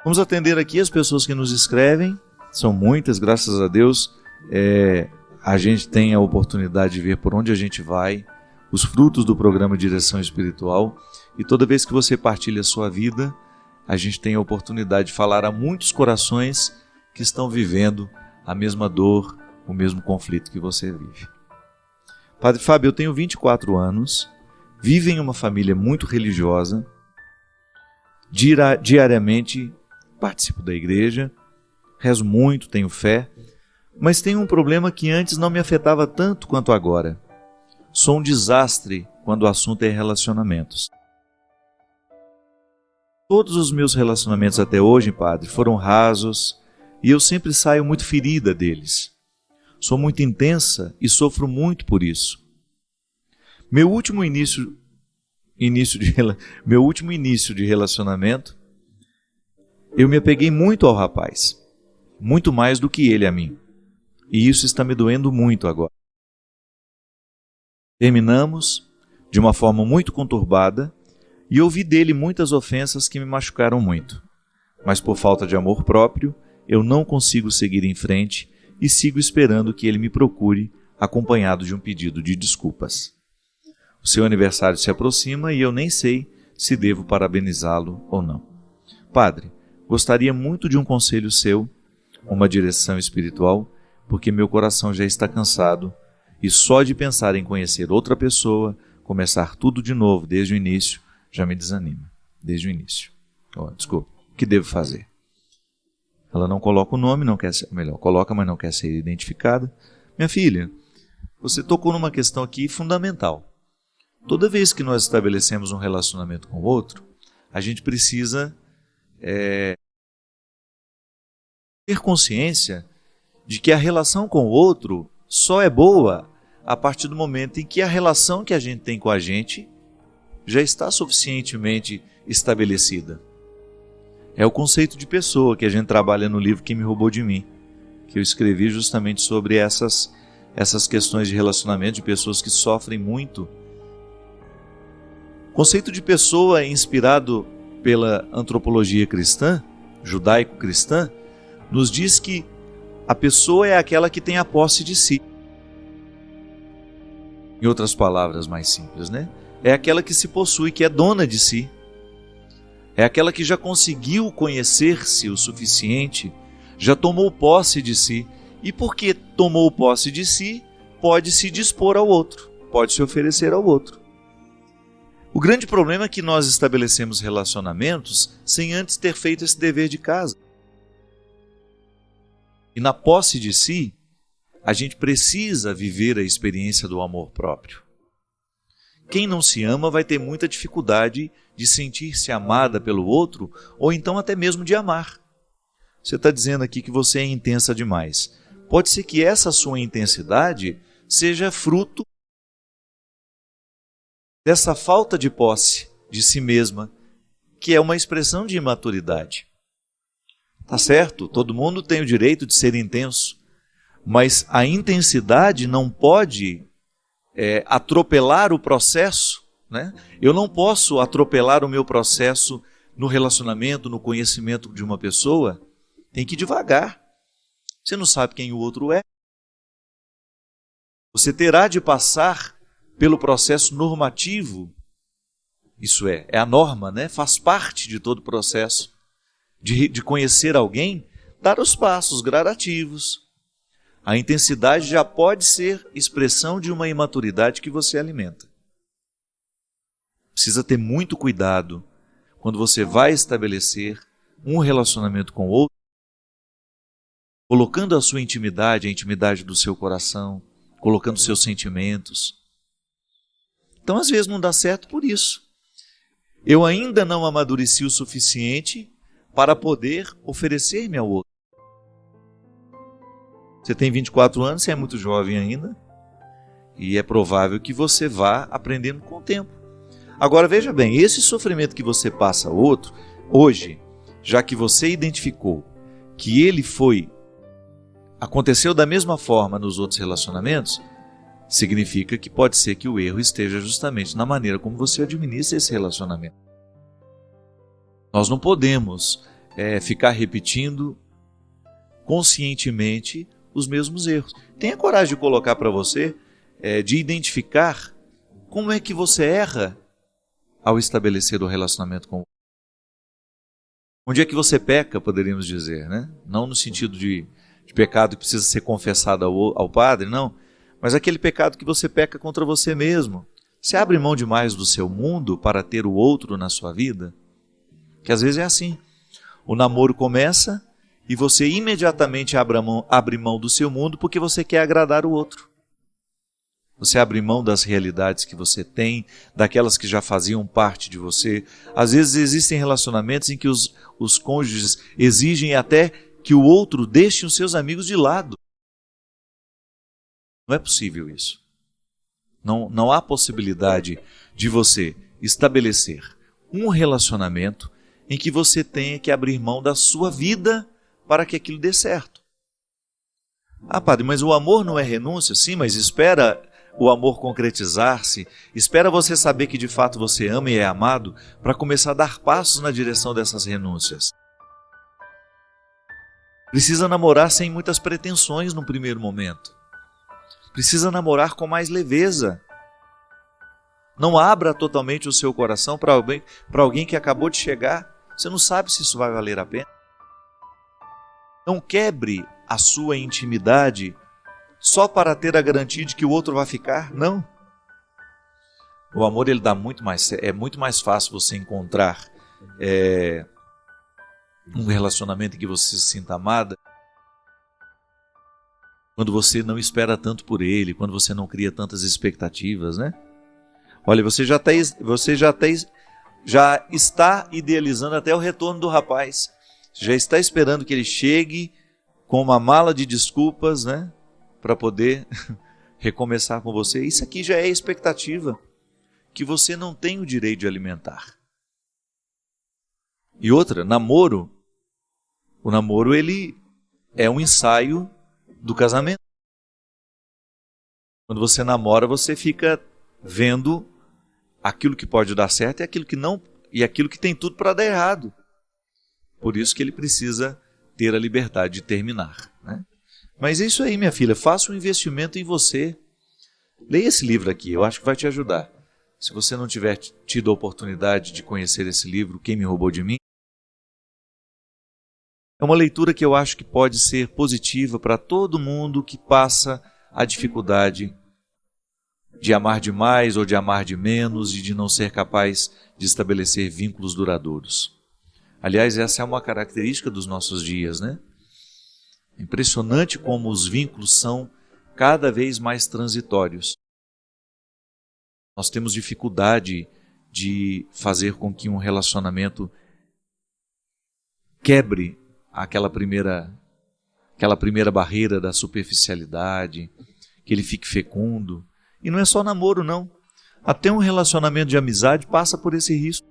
Vamos atender aqui as pessoas que nos escrevem, são muitas, graças a Deus. A gente tem a oportunidade de ver por onde a gente vai, os frutos do programa Direção Espiritual, e toda vez que você partilha a sua vida, a gente tem a oportunidade de falar a muitos corações que estão vivendo a mesma dor, o mesmo conflito que você vive. Padre Fábio, eu tenho 24 anos, vivo em uma família muito religiosa, diariamente participo da igreja, rezo muito, tenho fé, mas tenho um problema que antes não me afetava tanto quanto agora. Sou um desastre quando o assunto é relacionamentos. Todos os meus relacionamentos até hoje, padre, foram rasos e eu sempre saio muito ferida deles. Sou muito intensa e sofro muito por isso. Meu último início de relacionamento, eu me apeguei muito ao rapaz, muito mais do que ele a mim. E isso está me doendo muito agora. Terminamos de uma forma muito conturbada e ouvi dele muitas ofensas que me machucaram muito. Mas por falta de amor próprio, eu não consigo seguir em frente e sigo esperando que ele me procure, acompanhado de um pedido de desculpas. O seu aniversário se aproxima e eu nem sei se devo parabenizá-lo ou não. Padre, gostaria muito de um conselho seu, uma direção espiritual, porque meu coração já está cansado e só de pensar em conhecer outra pessoa, começar tudo de novo desde o início, já me desanima. Desde o início. Desculpa, o que devo fazer? Ela não coloca o nome, não quer ser, melhor, coloca, mas não quer ser identificada. Minha filha, você tocou numa questão aqui fundamental. Toda vez que nós estabelecemos um relacionamento com o outro, a gente precisa ter consciência de que a relação com o outro só é boa a partir do momento em que a relação que a gente tem com a gente já está suficientemente estabelecida. É o conceito de pessoa que a gente trabalha no livro Quem Me Roubou de Mim, que eu escrevi justamente sobre essas questões de relacionamento de pessoas que sofrem muito. O conceito de pessoa é inspirado pela antropologia cristã, judaico-cristã, nos diz que a pessoa é aquela que tem a posse de si. Em outras palavras mais simples, né? É aquela que se possui, que é dona de si. É aquela que já conseguiu conhecer-se o suficiente, já tomou posse de si. E porque tomou posse de si, pode se dispor ao outro, pode se oferecer ao outro. O grande problema é que nós estabelecemos relacionamentos sem antes ter feito esse dever de casa. E na posse de si, a gente precisa viver a experiência do amor próprio. Quem não se ama vai ter muita dificuldade de sentir-se amada pelo outro, ou então até mesmo de amar. Você está dizendo aqui que você é intensa demais. Pode ser que essa sua intensidade seja fruto dessa falta de posse de si mesma, que é uma expressão de imaturidade. Tá certo, todo mundo tem o direito de ser intenso, mas a intensidade não pode atropelar o processo, né? Eu não posso atropelar o meu processo no relacionamento, no conhecimento de uma pessoa. Tem que ir devagar. Você não sabe quem o outro é. Você terá de passar pelo processo normativo, isso é a norma, né? Faz parte de todo o processo de conhecer alguém, dar os passos gradativos. A intensidade já pode ser expressão de uma imaturidade que você alimenta. Precisa ter muito cuidado quando você vai estabelecer um relacionamento com o outro, colocando a sua intimidade, a intimidade do seu coração, colocando seus sentimentos. Então, às vezes, não dá certo por isso. Eu ainda não amadureci o suficiente para poder oferecer-me ao outro. Você tem 24 anos, você é muito jovem ainda, e é provável que você vá aprendendo com o tempo. Agora, veja bem, esse sofrimento que você passa ao outro, hoje, já que você identificou que ele aconteceu da mesma forma nos outros relacionamentos, significa que pode ser que o erro esteja justamente na maneira como você administra esse relacionamento. Nós não podemos ficar repetindo conscientemente os mesmos erros. Tenha coragem de colocar para você, de identificar como é que você erra ao estabelecer o relacionamento com o outro. Onde é que você peca, poderíamos dizer, né? Não no sentido de pecado que precisa ser confessado ao padre, não. Mas aquele pecado que você peca contra você mesmo. Você abre mão demais do seu mundo para ter o outro na sua vida? Que às vezes é assim. O namoro começa e você imediatamente abre mão do seu mundo porque você quer agradar o outro. Você abre mão das realidades que você tem, daquelas que já faziam parte de você. Às vezes existem relacionamentos em que os cônjuges exigem até que o outro deixe os seus amigos de lado. Não é possível isso. Não há possibilidade de você estabelecer um relacionamento em que você tenha que abrir mão da sua vida para que aquilo dê certo. Ah, padre, mas o amor não é renúncia? Sim, mas espera o amor concretizar-se, espera você saber que de fato você ama e é amado para começar a dar passos na direção dessas renúncias. Precisa namorar sem muitas pretensões no primeiro momento. Precisa namorar com mais leveza. Não abra totalmente o seu coração para alguém que acabou de chegar. Você não sabe se isso vai valer a pena. Não quebre a sua intimidade só para ter a garantia de que o outro vai ficar. Não. O amor ele dá é muito mais fácil você encontrar um relacionamento em que você se sinta amada quando você não espera tanto por ele, quando você não cria tantas expectativas, né? Olha, você já está idealizando até o retorno do rapaz. Já está esperando que ele chegue com uma mala de desculpas, né? Para poder recomeçar com você. Isso aqui já é expectativa que você não tem o direito de alimentar. E outra, namoro. O namoro ele é um ensaio do casamento. Quando você namora, você fica vendo aquilo que pode dar certo e aquilo que não, e aquilo que tem tudo para dar errado. Por isso que ele precisa ter a liberdade de terminar, né? Mas é isso aí, minha filha, faça um investimento em você. Leia esse livro aqui, eu acho que vai te ajudar. Se você não tiver tido a oportunidade de conhecer esse livro, Quem Me Roubou de Mim, é uma leitura que eu acho que pode ser positiva para todo mundo que passa a dificuldade de amar demais ou de amar de menos e de não ser capaz de estabelecer vínculos duradouros. Aliás, essa é uma característica dos nossos dias, né? Impressionante como os vínculos são cada vez mais transitórios. Nós temos dificuldade de fazer com que um relacionamento quebre aquela primeira barreira da superficialidade, que ele fique fecundo. E não é só namoro, não. Até um relacionamento de amizade passa por esse risco.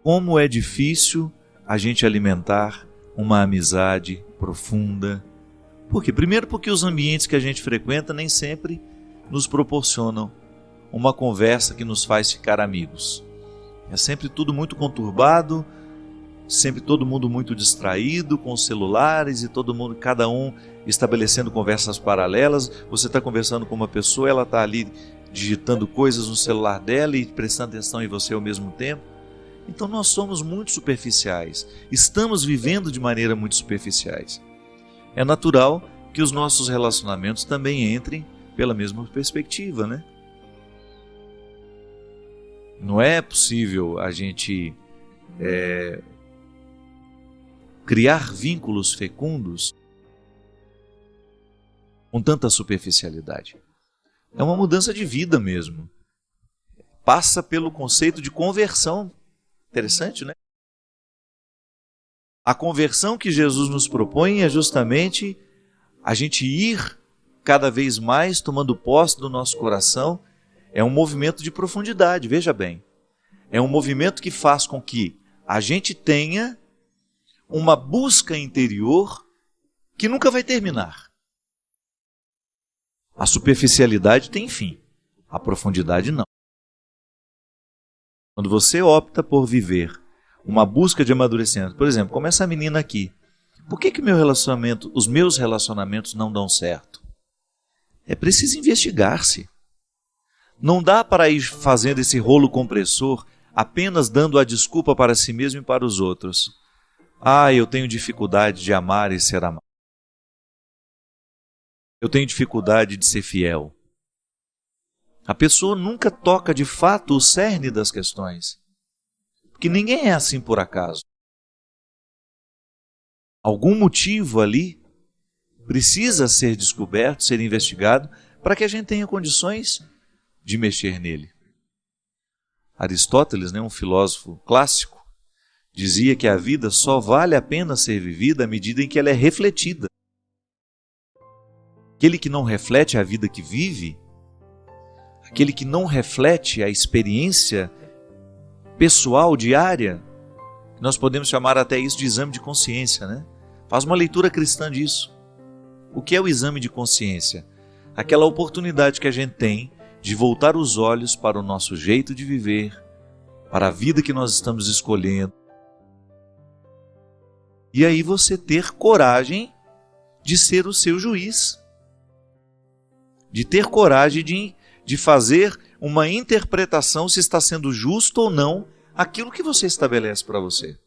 Como é difícil a gente alimentar uma amizade profunda. Por quê? Primeiro porque os ambientes que a gente frequenta nem sempre nos proporcionam uma conversa que nos faz ficar amigos. É sempre tudo muito conturbado, sempre todo mundo muito distraído com os celulares e cada um estabelecendo conversas paralelas. Você está conversando com uma pessoa, ela está ali digitando coisas no celular dela e prestando atenção em você ao mesmo tempo. Então nós somos muito superficiais, estamos vivendo de maneira muito superficiais. É natural que os nossos relacionamentos também entrem pela mesma perspectiva, né? Não é possível a gente criar vínculos fecundos com tanta superficialidade. É uma mudança de vida mesmo. Passa pelo conceito de conversão. Interessante, né? A conversão que Jesus nos propõe é justamente a gente ir cada vez mais tomando posse do nosso coração. É um movimento de profundidade, veja bem. É um movimento que faz com que a gente tenha uma busca interior que nunca vai terminar. A superficialidade tem fim, a profundidade não. Quando você opta por viver uma busca de amadurecimento. Por exemplo, como essa menina aqui. Por que os meus relacionamentos não dão certo? É preciso investigar-se. Não dá para ir fazendo esse rolo compressor apenas dando a desculpa para si mesmo e para os outros. Eu tenho dificuldade de amar e ser amado. Eu tenho dificuldade de ser fiel. A pessoa nunca toca de fato o cerne das questões. Porque ninguém é assim por acaso. Algum motivo ali precisa ser descoberto, ser investigado, para que a gente tenha condições de mexer nele. Aristóteles, um filósofo clássico, dizia que a vida só vale a pena ser vivida à medida em que ela é refletida. Aquele que não reflete a vida que vive, aquele que não reflete a experiência pessoal, diária, nós podemos chamar até isso de exame de consciência, né? Faz uma leitura cristã disso. O que é o exame de consciência? Aquela oportunidade que a gente tem de voltar os olhos para o nosso jeito de viver, para a vida que nós estamos escolhendo. E aí você ter coragem de ser o seu juiz. De ter coragem de fazer uma interpretação se está sendo justo ou não aquilo que você estabelece para você.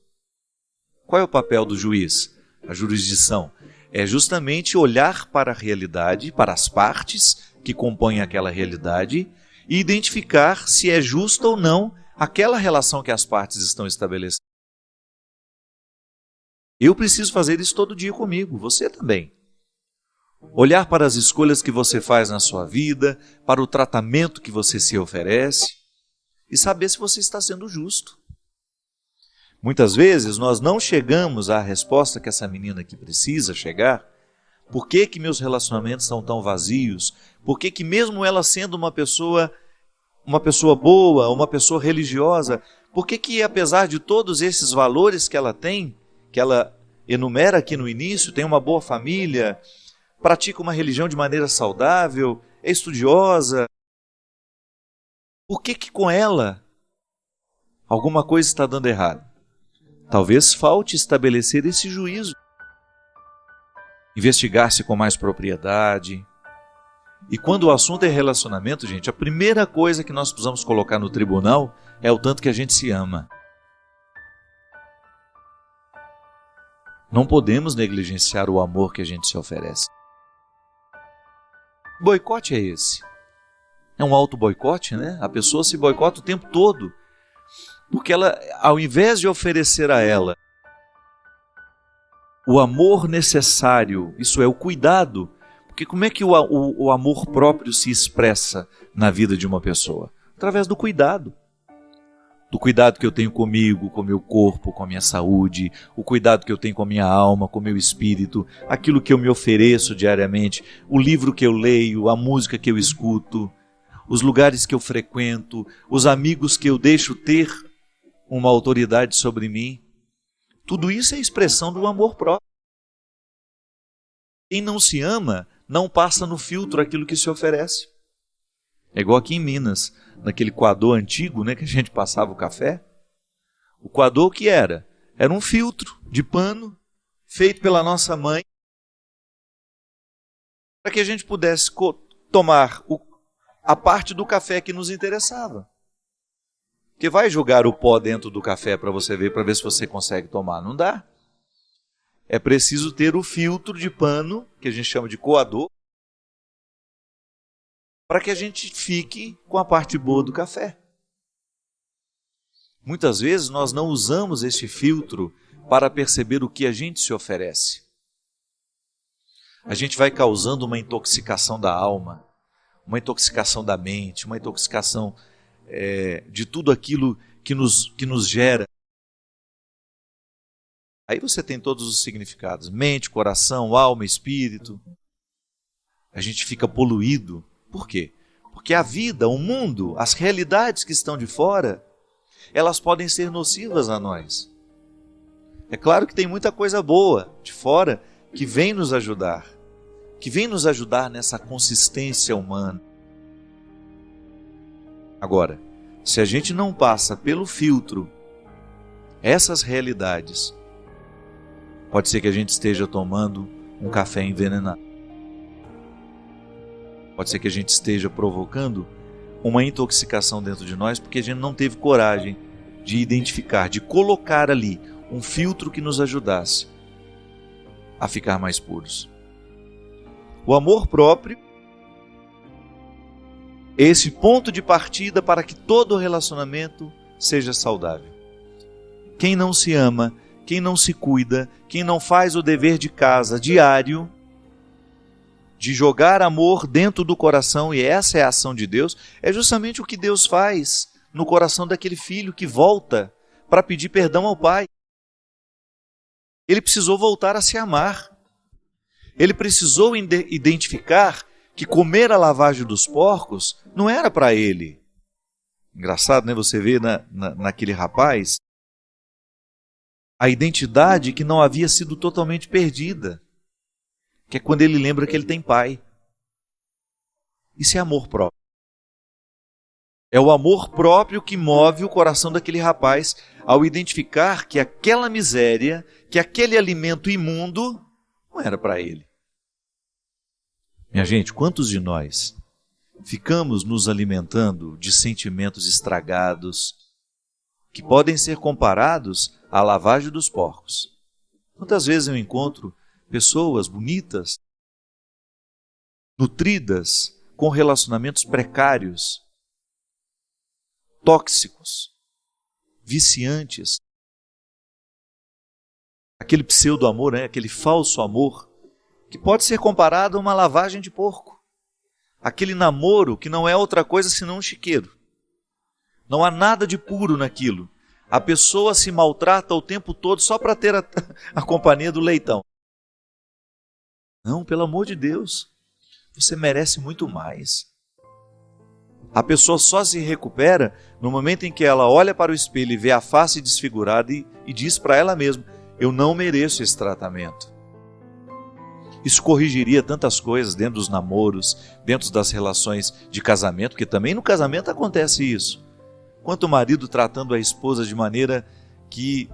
Qual é o papel do juiz? A jurisdição é justamente olhar para a realidade, para as partes que compõem aquela realidade e identificar se é justa ou não aquela relação que as partes estão estabelecendo. Eu preciso fazer isso todo dia comigo, você também. Olhar para as escolhas que você faz na sua vida, para o tratamento que você se oferece e saber se você está sendo justo. Muitas vezes nós não chegamos à resposta que essa menina aqui precisa chegar. Por que meus relacionamentos são tão vazios? Por que mesmo ela sendo uma pessoa boa, uma pessoa religiosa, por que apesar de todos esses valores que ela tem, que ela enumera aqui no início, tem uma boa família, pratica uma religião de maneira saudável, é estudiosa, por que com ela alguma coisa está dando errado? Talvez falte estabelecer esse juízo, investigar-se com mais propriedade. E quando o assunto é relacionamento, gente, a primeira coisa que nós precisamos colocar no tribunal é o tanto que a gente se ama. Não podemos negligenciar o amor que a gente se oferece. Que boicote é esse? É um auto-boicote, né? A pessoa se boicota o tempo todo. Porque ela, ao invés de oferecer a ela o amor necessário, isso é, o cuidado, porque como é que o amor próprio se expressa na vida de uma pessoa? Através do cuidado. Do cuidado que eu tenho comigo, com o meu corpo, com a minha saúde, o cuidado que eu tenho com a minha alma, com o meu espírito, aquilo que eu me ofereço diariamente, o livro que eu leio, a música que eu escuto, os lugares que eu frequento, os amigos que eu deixo ter uma autoridade sobre mim. Tudo isso é expressão do amor próprio. Quem não se ama não passa no filtro aquilo que se oferece. É igual aqui em Minas, naquele coador antigo, né, que a gente passava o café. O coador que era? Era um filtro de pano feito pela nossa mãe para que a gente pudesse tomar a parte do café que nos interessava. Porque vai jogar o pó dentro do café para você ver, para ver se você consegue tomar. Não dá. É preciso ter o filtro de pano, que a gente chama de coador, para que a gente fique com a parte boa do café. Muitas vezes nós não usamos esse filtro para perceber o que a gente se oferece. A gente vai causando uma intoxicação da alma, uma intoxicação da mente, uma intoxicação de tudo aquilo que nos gera. Aí você tem todos os significados, mente, coração, alma, espírito. A gente fica poluído. Por quê? Porque a vida, o mundo, as realidades que estão de fora, elas podem ser nocivas a nós. É claro que tem muita coisa boa de fora que vem nos ajudar, nessa consistência humana. Agora, se a gente não passa pelo filtro essas realidades, pode ser que a gente esteja tomando um café envenenado. Pode ser que a gente esteja provocando uma intoxicação dentro de nós porque a gente não teve coragem de identificar, de colocar ali um filtro que nos ajudasse a ficar mais puros. O amor próprio é esse ponto de partida para que todo relacionamento seja saudável. Quem não se ama, quem não se cuida, quem não faz o dever de casa diário, de jogar amor dentro do coração, e essa é a ação de Deus, é justamente o que Deus faz no coração daquele filho que volta para pedir perdão ao pai. Ele precisou voltar a se amar. Ele precisou identificar que comer a lavagem dos porcos não era para ele. Engraçado, né? Você vê naquele rapaz a identidade que não havia sido totalmente perdida, que é quando ele lembra que ele tem pai. Isso é amor próprio. É o amor próprio que move o coração daquele rapaz ao identificar que aquela miséria, que aquele alimento imundo não era para ele. Minha gente, quantos de nós ficamos nos alimentando de sentimentos estragados que podem ser comparados à lavagem dos porcos? Quantas vezes eu encontro pessoas bonitas, nutridas, com relacionamentos precários, tóxicos, viciantes. Aquele pseudo-amor, né? Aquele falso amor, que pode ser comparado a uma lavagem de porco. Aquele namoro que não é outra coisa senão um chiqueiro. Não há nada de puro naquilo. A pessoa se maltrata o tempo todo só para ter a companhia do leitão. Não, pelo amor de Deus, você merece muito mais. A pessoa só se recupera no momento em que ela olha para o espelho e vê a face desfigurada e diz para ela mesma: eu não mereço esse tratamento. Isso corrigiria tantas coisas dentro dos namoros, dentro das relações de casamento, porque também no casamento acontece isso. Quanto o marido tratando a esposa de maneira que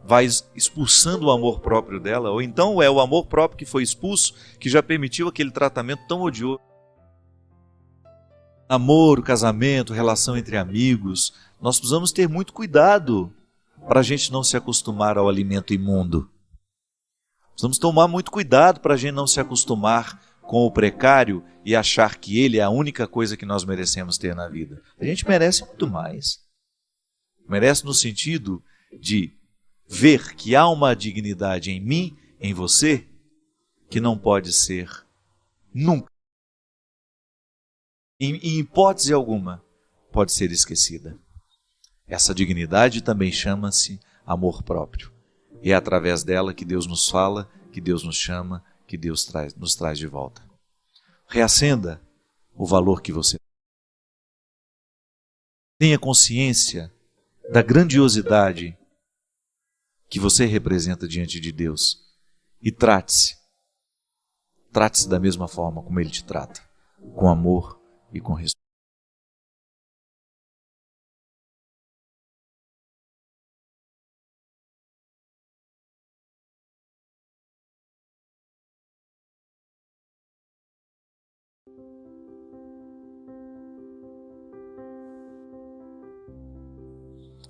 vai expulsando o amor próprio dela, ou então é o amor próprio que foi expulso, que já permitiu aquele tratamento tão odioso. Namoro, casamento, relação entre amigos, nós precisamos ter muito cuidado para a gente não se acostumar ao alimento imundo. Precisamos tomar muito cuidado para a gente não se acostumar com o precário e achar que ele é a única coisa que nós merecemos ter na vida. A gente merece muito mais. Merece no sentido de ver que há uma dignidade em mim, em você, que não pode ser nunca, em hipótese alguma, pode ser esquecida. Essa dignidade também chama-se amor próprio. É através dela que Deus nos fala, que Deus nos chama, que Deus nos traz de volta. Reacenda o valor que você tem. Tenha consciência da grandiosidade que você representa diante de Deus e trate-se. Trate-se da mesma forma como Ele te trata, com amor e com respeito.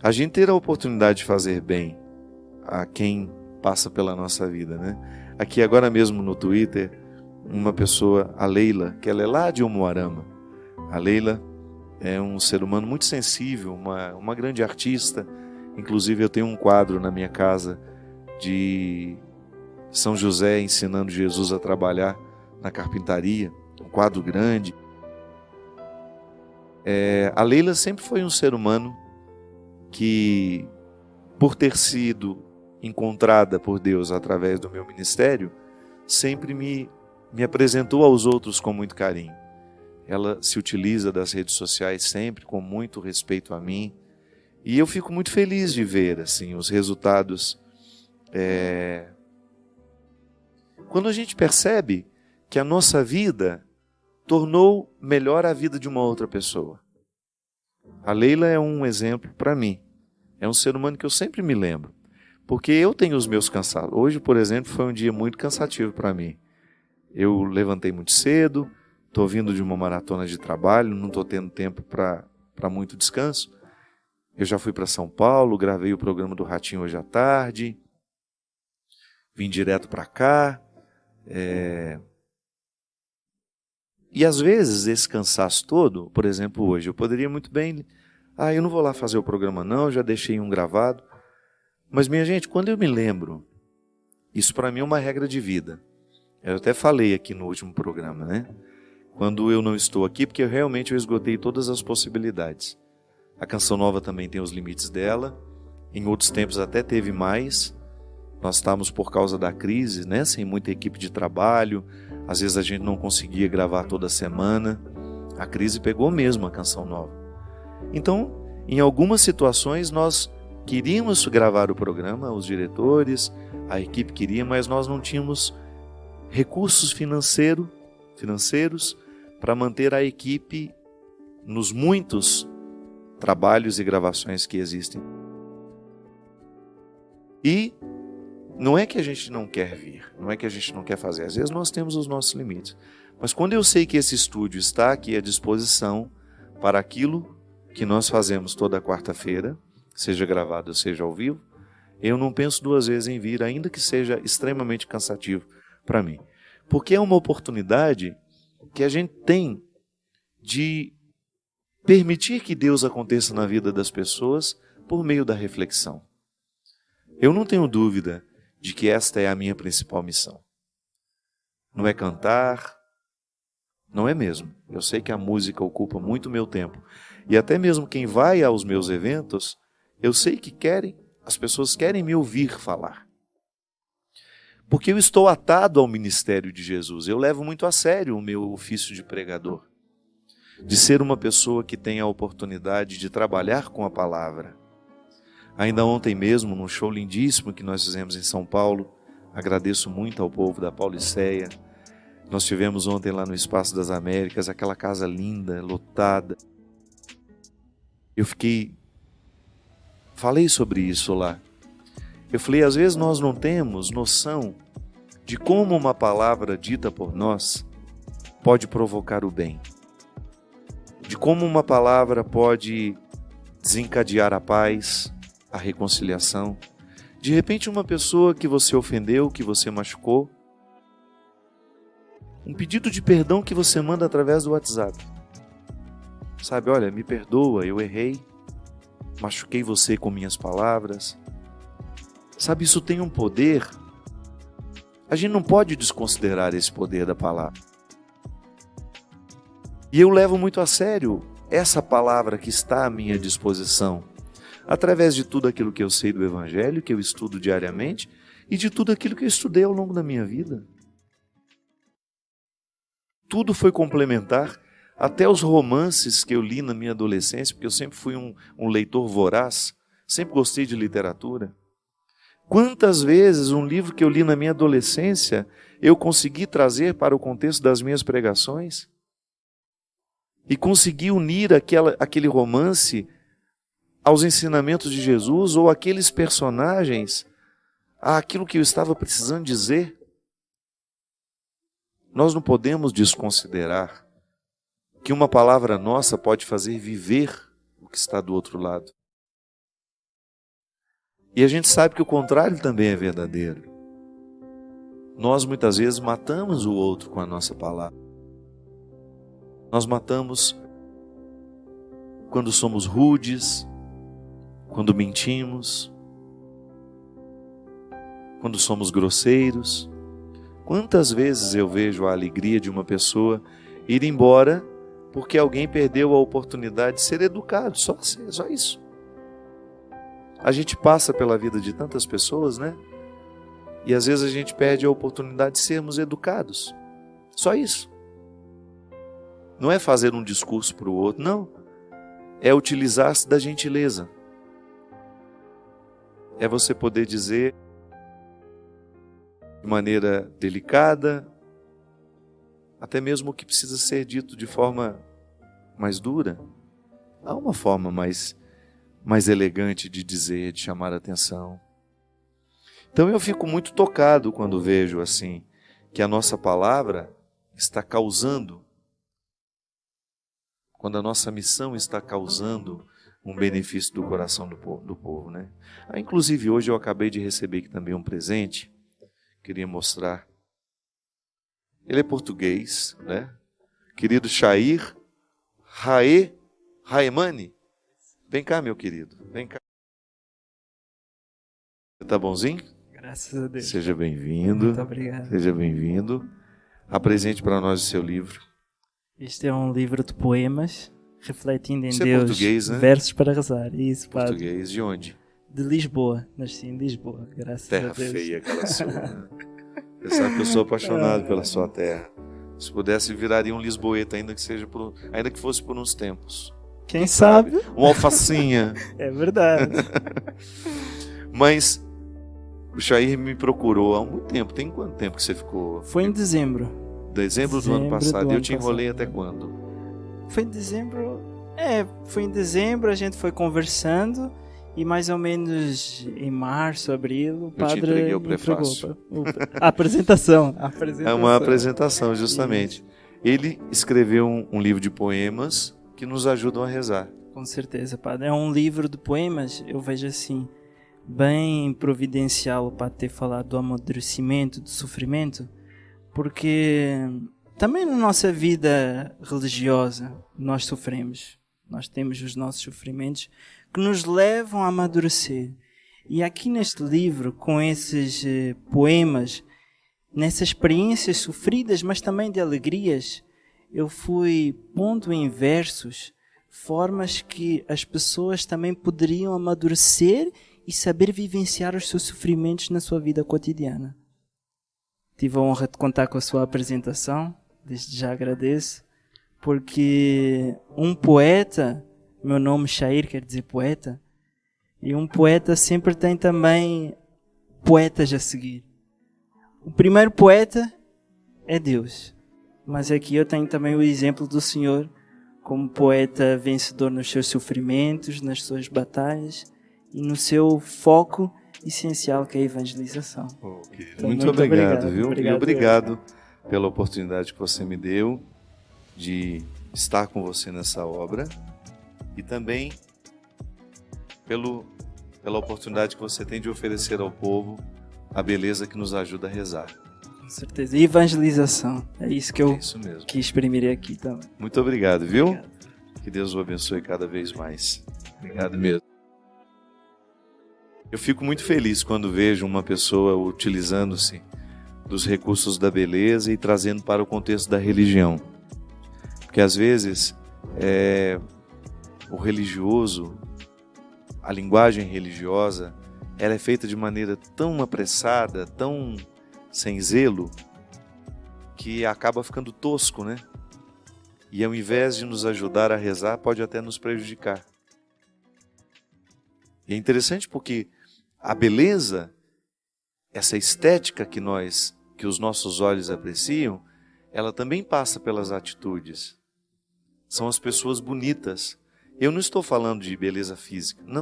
A gente ter a oportunidade de fazer bem a quem passa pela nossa vida, né? Aqui agora mesmo no Twitter, uma pessoa, a Leila, que ela é lá de Umuarama. A Leila é um ser humano muito sensível, uma grande artista. Inclusive eu tenho um quadro na minha casa de São José ensinando Jesus a trabalhar na carpintaria, um quadro grande. A Leila sempre foi um ser humano que, por ter sido encontrada por Deus através do meu ministério, sempre me apresentou aos outros com muito carinho. Ela se utiliza das redes sociais sempre com muito respeito a mim, e eu fico muito feliz de ver assim, os resultados. Quando a gente percebe que a nossa vida tornou melhor a vida de uma outra pessoa. A Leila é um exemplo para mim É um ser humano que eu sempre me lembro. Porque eu tenho os meus cansaços. Hoje, por exemplo, foi um dia muito cansativo para mim. Eu levantei muito cedo, estou vindo de uma maratona de trabalho, não estou tendo tempo para muito descanso. Eu já fui para São Paulo, gravei o programa do Ratinho hoje à tarde, vim direto para cá. E às vezes esse cansaço todo, por exemplo, hoje, eu poderia muito bem... eu não vou lá fazer o programa não, já deixei um gravado. Mas, minha gente, quando eu me lembro, isso para mim é uma regra de vida. Eu até falei aqui no último programa, né? Quando eu não estou aqui, porque realmente eu esgotei todas as possibilidades. A Canção Nova também tem os limites dela. Em outros tempos até teve mais. Nós estávamos por causa da crise, né? Sem muita equipe de trabalho. Às vezes a gente não conseguia gravar toda semana. A crise pegou mesmo a Canção Nova. Então, em algumas situações nós queríamos gravar o programa, os diretores, a equipe queria, mas nós não tínhamos recursos financeiros para manter a equipe nos muitos trabalhos e gravações que existem. E não é que a gente não quer vir, não é que a gente não quer fazer. Às vezes nós temos os nossos limites. Mas quando eu sei que esse estúdio está aqui à disposição para aquilo que nós fazemos toda quarta-feira, seja gravado ou seja ao vivo, eu não penso duas vezes em vir, ainda que seja extremamente cansativo para mim. Porque é uma oportunidade que a gente tem de permitir que Deus aconteça na vida das pessoas por meio da reflexão. Eu não tenho dúvida de que esta é a minha principal missão. Não é cantar, não é mesmo. Eu sei que a música ocupa muito meu tempo. E até mesmo quem vai aos meus eventos, eu sei que as pessoas querem me ouvir falar. Porque eu estou atado ao ministério de Jesus. Eu levo muito a sério o meu ofício de pregador. De ser uma pessoa que tem a oportunidade de trabalhar com a palavra. Ainda ontem mesmo, num show lindíssimo que nós fizemos em São Paulo, agradeço muito ao povo da Pauliceia. Nós tivemos ontem lá no Espaço das Américas, aquela casa linda, lotada. Eu falei sobre isso lá. Eu falei, às vezes nós não temos noção de como uma palavra dita por nós pode provocar o bem. De como uma palavra pode desencadear a paz, a reconciliação. De repente uma pessoa que você ofendeu, que você machucou, um pedido de perdão que você manda através do WhatsApp. Sabe, olha, me perdoa, eu errei, machuquei você com minhas palavras. Sabe, isso tem um poder. A gente não pode desconsiderar esse poder da palavra. E eu levo muito a sério essa palavra que está à minha disposição, através de tudo aquilo que eu sei do Evangelho, que eu estudo diariamente, e de tudo aquilo que eu estudei ao longo da minha vida. Tudo foi complementar, até os romances que eu li na minha adolescência, porque eu sempre fui um leitor voraz, sempre gostei de literatura. Quantas vezes um livro que eu li na minha adolescência eu consegui trazer para o contexto das minhas pregações? E consegui unir aquele romance aos ensinamentos de Jesus ou aqueles personagens àquilo que eu estava precisando dizer? Nós não podemos desconsiderar que uma palavra nossa pode fazer viver o que está do outro lado. E a gente sabe que o contrário também é verdadeiro. Nós muitas vezes matamos o outro com a nossa palavra. Nós matamos quando somos rudes, quando mentimos, quando somos grosseiros. Quantas vezes eu vejo a alegria de uma pessoa ir embora porque alguém perdeu a oportunidade de ser educado, só isso. A gente passa pela vida de tantas pessoas, né? E às vezes a gente perde a oportunidade de sermos educados. Só isso. Não é fazer um discurso para o outro, não. É utilizar-se da gentileza. É você poder dizer de maneira delicada, até mesmo o que precisa ser dito de forma mais dura. Há uma forma mais mais elegante de dizer, de chamar a atenção. Então eu fico muito tocado quando vejo assim, que a nossa palavra está causando, quando a nossa missão está causando um benefício do coração do povo, né? Inclusive hoje eu acabei de receber aqui também um presente, queria mostrar. Ele é português, né? Querido Chair Raemani. Vem cá, meu querido, vem cá. Você tá bonzinho? Graças a Deus. Seja bem-vindo. Muito obrigado. Seja bem-vindo. Apresente para nós o seu livro. Este é um livro de poemas, refletindo em Isso é Deus, português, né? versos para rezar. Isso, padre. Português, de onde? De Lisboa. Nasci em Lisboa, graças Terra a Deus. feia aquela sua. Né? Você sabe que eu sou apaixonado pela sua terra. Se pudesse, viraria um lisboeta, ainda que fosse por uns tempos. Quem sabe? Uma alfacinha. É verdade. Mas o Chair me procurou há muito tempo. Tem quanto tempo que você ficou? Foi em dezembro. Dezembro do ano passado. Eu te enrolei até quando? Foi em dezembro. Foi em dezembro, a gente foi conversando e mais ou menos em março, abril, o padre entreguei o prefácio. A apresentação. É uma apresentação, justamente. Ele escreveu um livro de poemas que nos ajudam a rezar. Com certeza, padre. É um livro de poemas, eu vejo assim, bem providencial o padre ter falado do amadurecimento, do sofrimento, porque também na nossa vida religiosa nós sofremos. Nós temos os nossos sofrimentos que nos levam a amadurecer. E aqui neste livro, com esses poemas, nessas experiências sofridas, mas também de alegrias, eu fui pondo em versos formas que as pessoas também poderiam amadurecer e saber vivenciar os seus sofrimentos na sua vida cotidiana. Tive a honra de contar com a sua apresentação, desde já agradeço, porque um poeta, meu nome Chair quer dizer poeta, e um poeta sempre tem também poetas a seguir. O primeiro poeta é Deus, mas aqui eu tenho também o exemplo do Senhor como poeta vencedor nos seus sofrimentos, nas suas batalhas e no seu foco essencial que é a evangelização. Então, muito obrigado, viu? Obrigado pela oportunidade que você me deu de estar com você nessa obra e também pela oportunidade que você tem de oferecer ao povo a beleza que nos ajuda a rezar. Com certeza. E evangelização. É isso que eu quis exprimir aqui também. Muito obrigado, viu? Obrigado. Que Deus o abençoe cada vez mais. Obrigado mesmo. Eu fico muito feliz quando vejo uma pessoa utilizando-se dos recursos da beleza e trazendo para o contexto da religião. Porque às vezes o religioso, a linguagem religiosa, ela é feita de maneira tão apressada, tão sem zelo, que acaba ficando tosco, né? E ao invés de nos ajudar a rezar, pode até nos prejudicar. E é interessante porque a beleza, essa estética que os nossos olhos apreciam, ela também passa pelas atitudes. São as pessoas bonitas. Eu não estou falando de beleza física, não.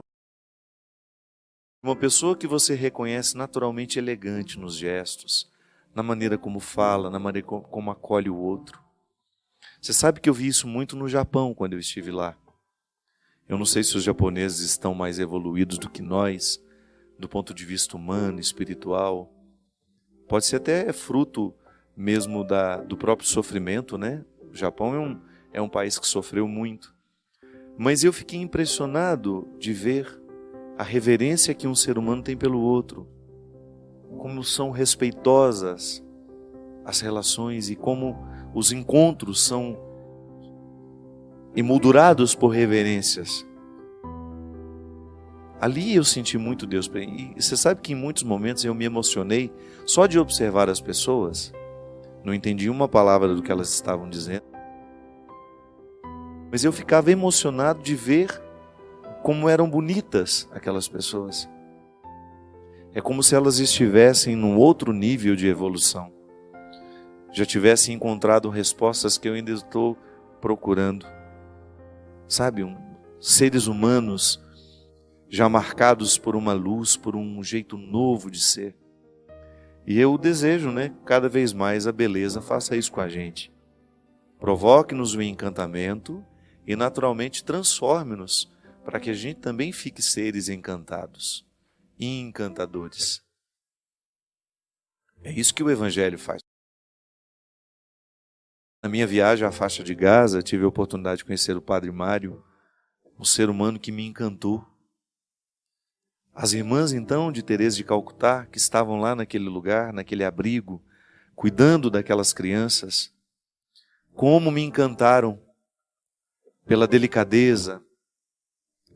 Uma pessoa que você reconhece naturalmente elegante nos gestos, na maneira como fala, na maneira como acolhe o outro. Você sabe que eu vi isso muito no Japão quando eu estive lá. Eu não sei se os japoneses estão mais evoluídos do que nós, do ponto de vista humano, espiritual. Pode ser até fruto mesmo do próprio sofrimento, né? O Japão é um país que sofreu muito. Mas eu fiquei impressionado de ver a reverência que um ser humano tem pelo outro, como são respeitosas as relações e como os encontros são emoldurados por reverências. Ali eu senti muito Deus. E você sabe que em muitos momentos eu me emocionei só de observar as pessoas. Não entendi uma palavra do que elas estavam dizendo. Mas eu ficava emocionado de ver como eram bonitas aquelas pessoas. É como se elas estivessem num outro nível de evolução. Já tivessem encontrado respostas que eu ainda estou procurando. Sabe, seres humanos já marcados por uma luz, por um jeito novo de ser. E eu desejo, cada vez mais a beleza faça isso com a gente. Provoque-nos o encantamento e naturalmente transforme-nos para que a gente também fique seres encantados e encantadores. É isso que o Evangelho faz. Na minha viagem à faixa de Gaza, tive a oportunidade de conhecer o Padre Mário, um ser humano que me encantou. As irmãs, então, de Teresa de Calcutá, que estavam lá naquele lugar, naquele abrigo, cuidando daquelas crianças, como me encantaram pela delicadeza,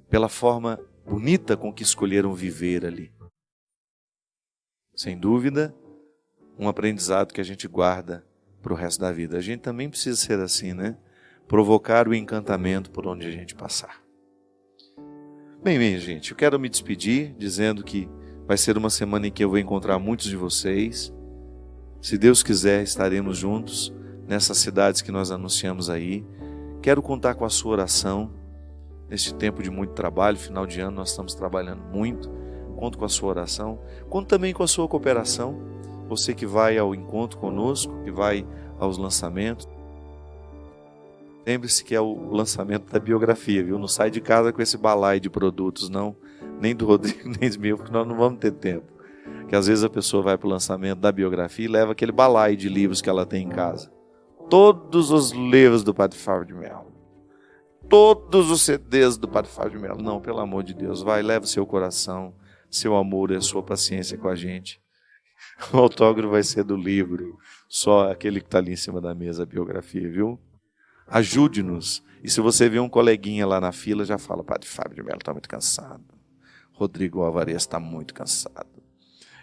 pela forma bonita com que escolheram viver ali. Sem dúvida, um aprendizado que a gente guarda para o resto da vida. A gente também precisa ser assim, provocar o encantamento por onde a gente passar. Bem, minha gente, eu quero me despedir dizendo que vai ser uma semana em que eu vou encontrar muitos de vocês. Se Deus quiser, estaremos juntos nessas cidades que nós anunciamos aí. Quero contar com a sua oração neste tempo de muito trabalho. Final de ano nós estamos trabalhando muito. Conto com a sua oração. Conto também com a sua cooperação. Você que vai ao encontro conosco, que vai aos lançamentos. Lembre-se que é o lançamento da biografia, viu? Não sai de casa com esse balaio de produtos, não. Nem do Rodrigo, nem do meu, porque nós não vamos ter tempo. Porque às vezes a pessoa vai para o lançamento da biografia e leva aquele balaio de livros que ela tem em casa. Todos os livros do Padre Fábio de Mello. Todos os CDs do Padre Fábio de Mello. Não, pelo amor de Deus, vai, leva o seu coração, seu amor e a sua paciência com a gente. O autógrafo vai ser do livro, só aquele que está ali em cima da mesa, a biografia, viu? Ajude-nos. E se você vê um coleguinha lá na fila, já fala, Padre Fábio de Mello está muito cansado. Rodrigo Alvarez está muito cansado.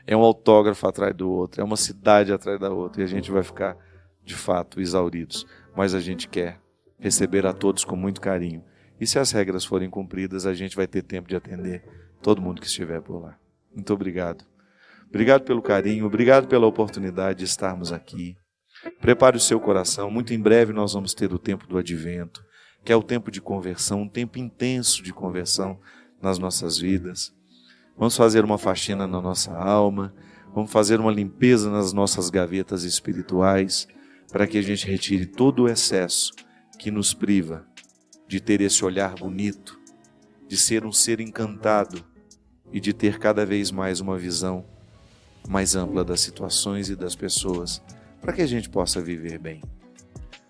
É um autógrafo atrás do outro, é uma cidade atrás da outra, e a gente vai ficar, de fato, exauridos. Mas a gente quer receber a todos com muito carinho. E se as regras forem cumpridas, a gente vai ter tempo de atender todo mundo que estiver por lá. Muito obrigado. Obrigado pelo carinho, obrigado pela oportunidade de estarmos aqui. Prepare o seu coração, muito em breve nós vamos ter o tempo do Advento, que é o tempo de conversão, um tempo intenso de conversão nas nossas vidas. Vamos fazer uma faxina na nossa alma, vamos fazer uma limpeza nas nossas gavetas espirituais, para que a gente retire todo o excesso que nos priva de ter esse olhar bonito, de ser um ser encantado e de ter cada vez mais uma visão mais ampla das situações e das pessoas, para que a gente possa viver bem.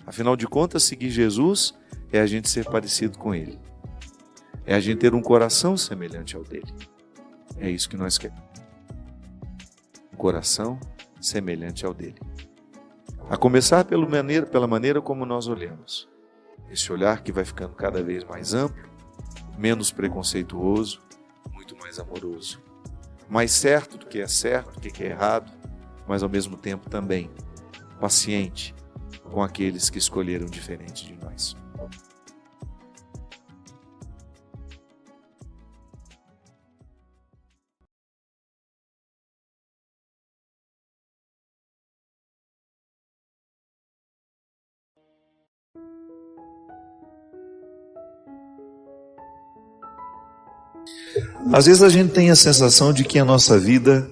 Afinal de contas, seguir Jesus é a gente ser parecido com Ele. É a gente ter um coração semelhante ao dele. É isso que nós queremos. Um coração semelhante ao dele. A começar pela maneira como nós olhamos. Esse olhar que vai ficando cada vez mais amplo, menos preconceituoso, muito mais amoroso. Mais certo do que é certo, do que é errado, mas ao mesmo tempo também paciente com aqueles que escolheram diferente de nós. Às vezes a gente tem a sensação de que a nossa vida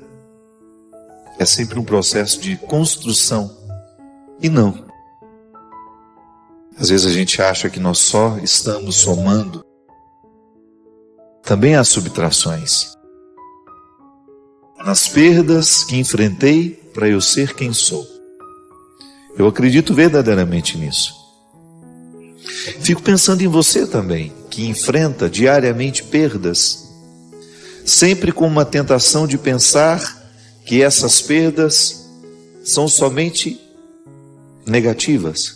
é sempre um processo de construção. E não. Às vezes a gente acha que nós só estamos somando. Também há subtrações. Nas perdas que enfrentei para eu ser quem sou. Eu acredito verdadeiramente nisso. Fico pensando em você também, que enfrenta diariamente perdas, sempre com uma tentação de pensar que essas perdas são somente negativas,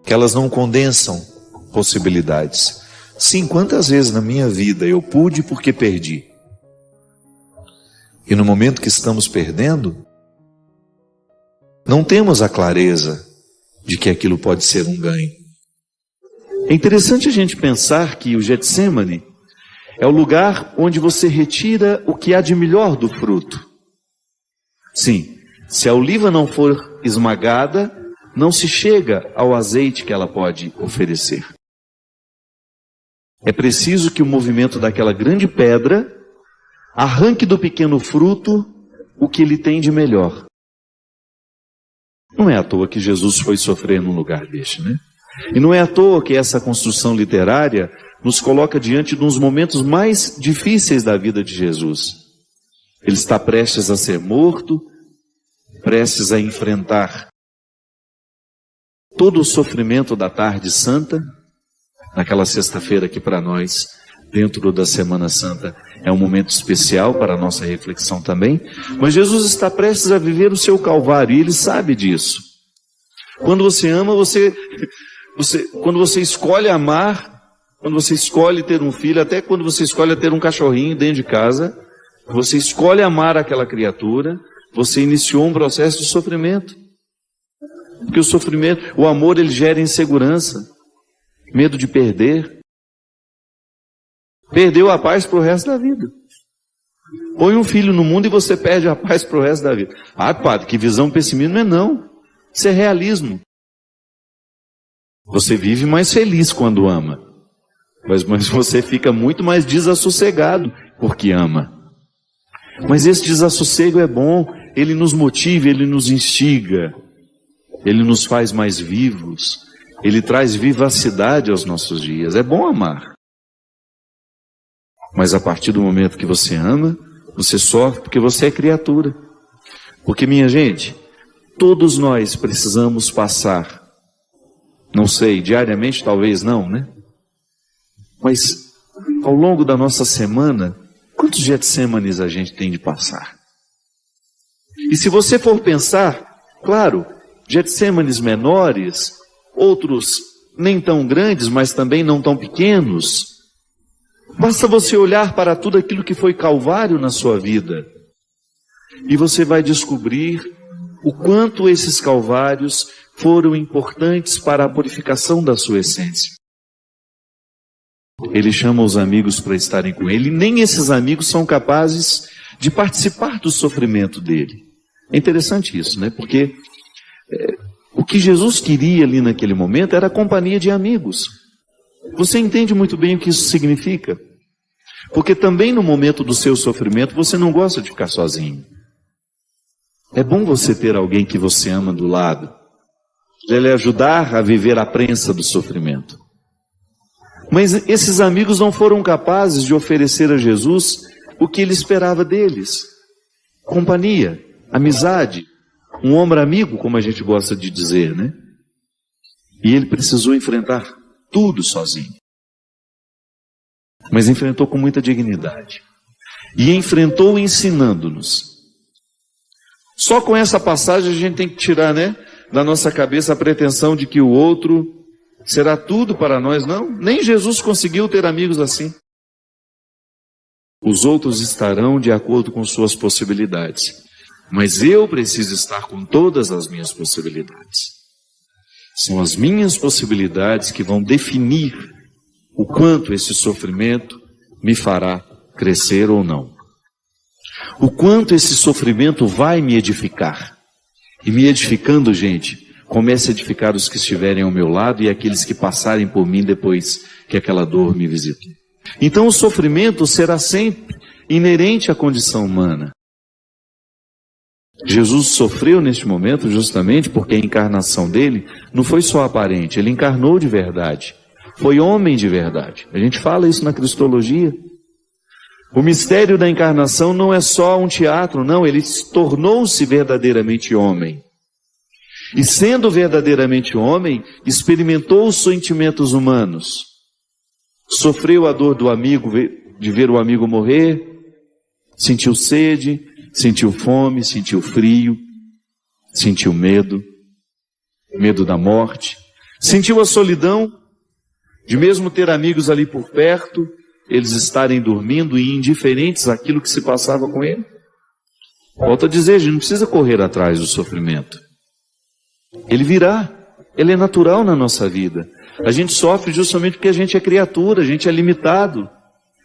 que elas não condensam possibilidades. Sim, quantas vezes na minha vida eu pude porque perdi. E no momento que estamos perdendo, não temos a clareza de que aquilo pode ser um ganho. É interessante a gente pensar que o Getsemane é o lugar onde você retira o que há de melhor do fruto. Sim, se a oliva não for esmagada, não se chega ao azeite que ela pode oferecer. É preciso que o movimento daquela grande pedra arranque do pequeno fruto o que ele tem de melhor. Não é à toa que Jesus foi sofrer num lugar deste, né? E não é à toa que essa construção literária nos coloca diante de uns momentos mais difíceis da vida de Jesus. Ele está prestes a ser morto, prestes a enfrentar todo o sofrimento da tarde santa, naquela sexta-feira que para nós, dentro da Semana Santa, é um momento especial para a nossa reflexão também. Mas Jesus está prestes a viver o seu calvário e ele sabe disso. Quando você ama, quando você escolhe amar, quando você escolhe ter um filho, até quando você escolhe ter um cachorrinho dentro de casa, você escolhe amar aquela criatura, você iniciou um processo de sofrimento. Porque o sofrimento, o amor, ele gera insegurança, medo de perder. Perdeu a paz para o resto da vida. Põe um filho no mundo e você perde a paz para o resto da vida. Ah, padre, que visão pessimista. Não. Isso é realismo. Você vive mais feliz quando ama. Mas você fica muito mais desassossegado porque ama. Mas esse desassossego é bom. Ele nos motiva, ele nos instiga. Ele nos faz mais vivos. Ele traz vivacidade aos nossos dias. É bom amar. Mas a partir do momento que você ama, você sofre porque você é criatura. Porque, minha gente, todos nós precisamos passar, não sei, diariamente talvez não, né? Mas ao longo da nossa semana, quantos Getsêmanes a gente tem de passar? E se você for pensar, claro, Getsêmanes menores, outros nem tão grandes, mas também não tão pequenos. Basta você olhar para tudo aquilo que foi Calvário na sua vida e você vai descobrir o quanto esses Calvários foram importantes para a purificação da sua essência. Ele chama os amigos para estarem com ele, e nem esses amigos são capazes de participar do sofrimento dele. É interessante isso, né? Porque o que Jesus queria ali naquele momento era a companhia de amigos. Você entende muito bem o que isso significa? Porque também no momento do seu sofrimento você não gosta de ficar sozinho. É bom você ter alguém que você ama do lado. Ele ajudar a viver a prensa do sofrimento. Mas esses amigos não foram capazes de oferecer a Jesus o que ele esperava deles. Companhia, amizade, um ombro amigo, como a gente gosta de dizer, né? E ele precisou enfrentar tudo sozinho. Mas enfrentou com muita dignidade. E enfrentou ensinando-nos. Só com essa passagem a gente tem que tirar, né, da nossa cabeça a pretensão de que o outro será tudo para nós. Não, nem Jesus conseguiu ter amigos assim. Os outros estarão de acordo com suas possibilidades. Mas eu preciso estar com todas as minhas possibilidades. São as minhas possibilidades que vão definir o quanto esse sofrimento me fará crescer ou não. O quanto esse sofrimento vai me edificar. E me edificando, gente, comece a edificar os que estiverem ao meu lado e aqueles que passarem por mim depois que aquela dor me visitou. Então o sofrimento será sempre inerente à condição humana. Jesus sofreu neste momento justamente porque a encarnação dele não foi só aparente, ele encarnou de verdade. Foi homem de verdade. A gente fala isso na Cristologia. O mistério da encarnação não é só um teatro, não, ele tornou-se verdadeiramente homem. E sendo verdadeiramente homem, experimentou os sentimentos humanos. Sofreu a dor do amigo, de ver o amigo morrer, sentiu sede, sentiu fome, sentiu frio, sentiu medo, medo da morte, sentiu a solidão de mesmo ter amigos ali por perto, eles estarem dormindo e indiferentes àquilo que se passava com ele. Volto a dizer, a gente não precisa correr atrás do sofrimento. Ele virá, ele é natural na nossa vida. A gente sofre justamente porque a gente é criatura, a gente é limitado.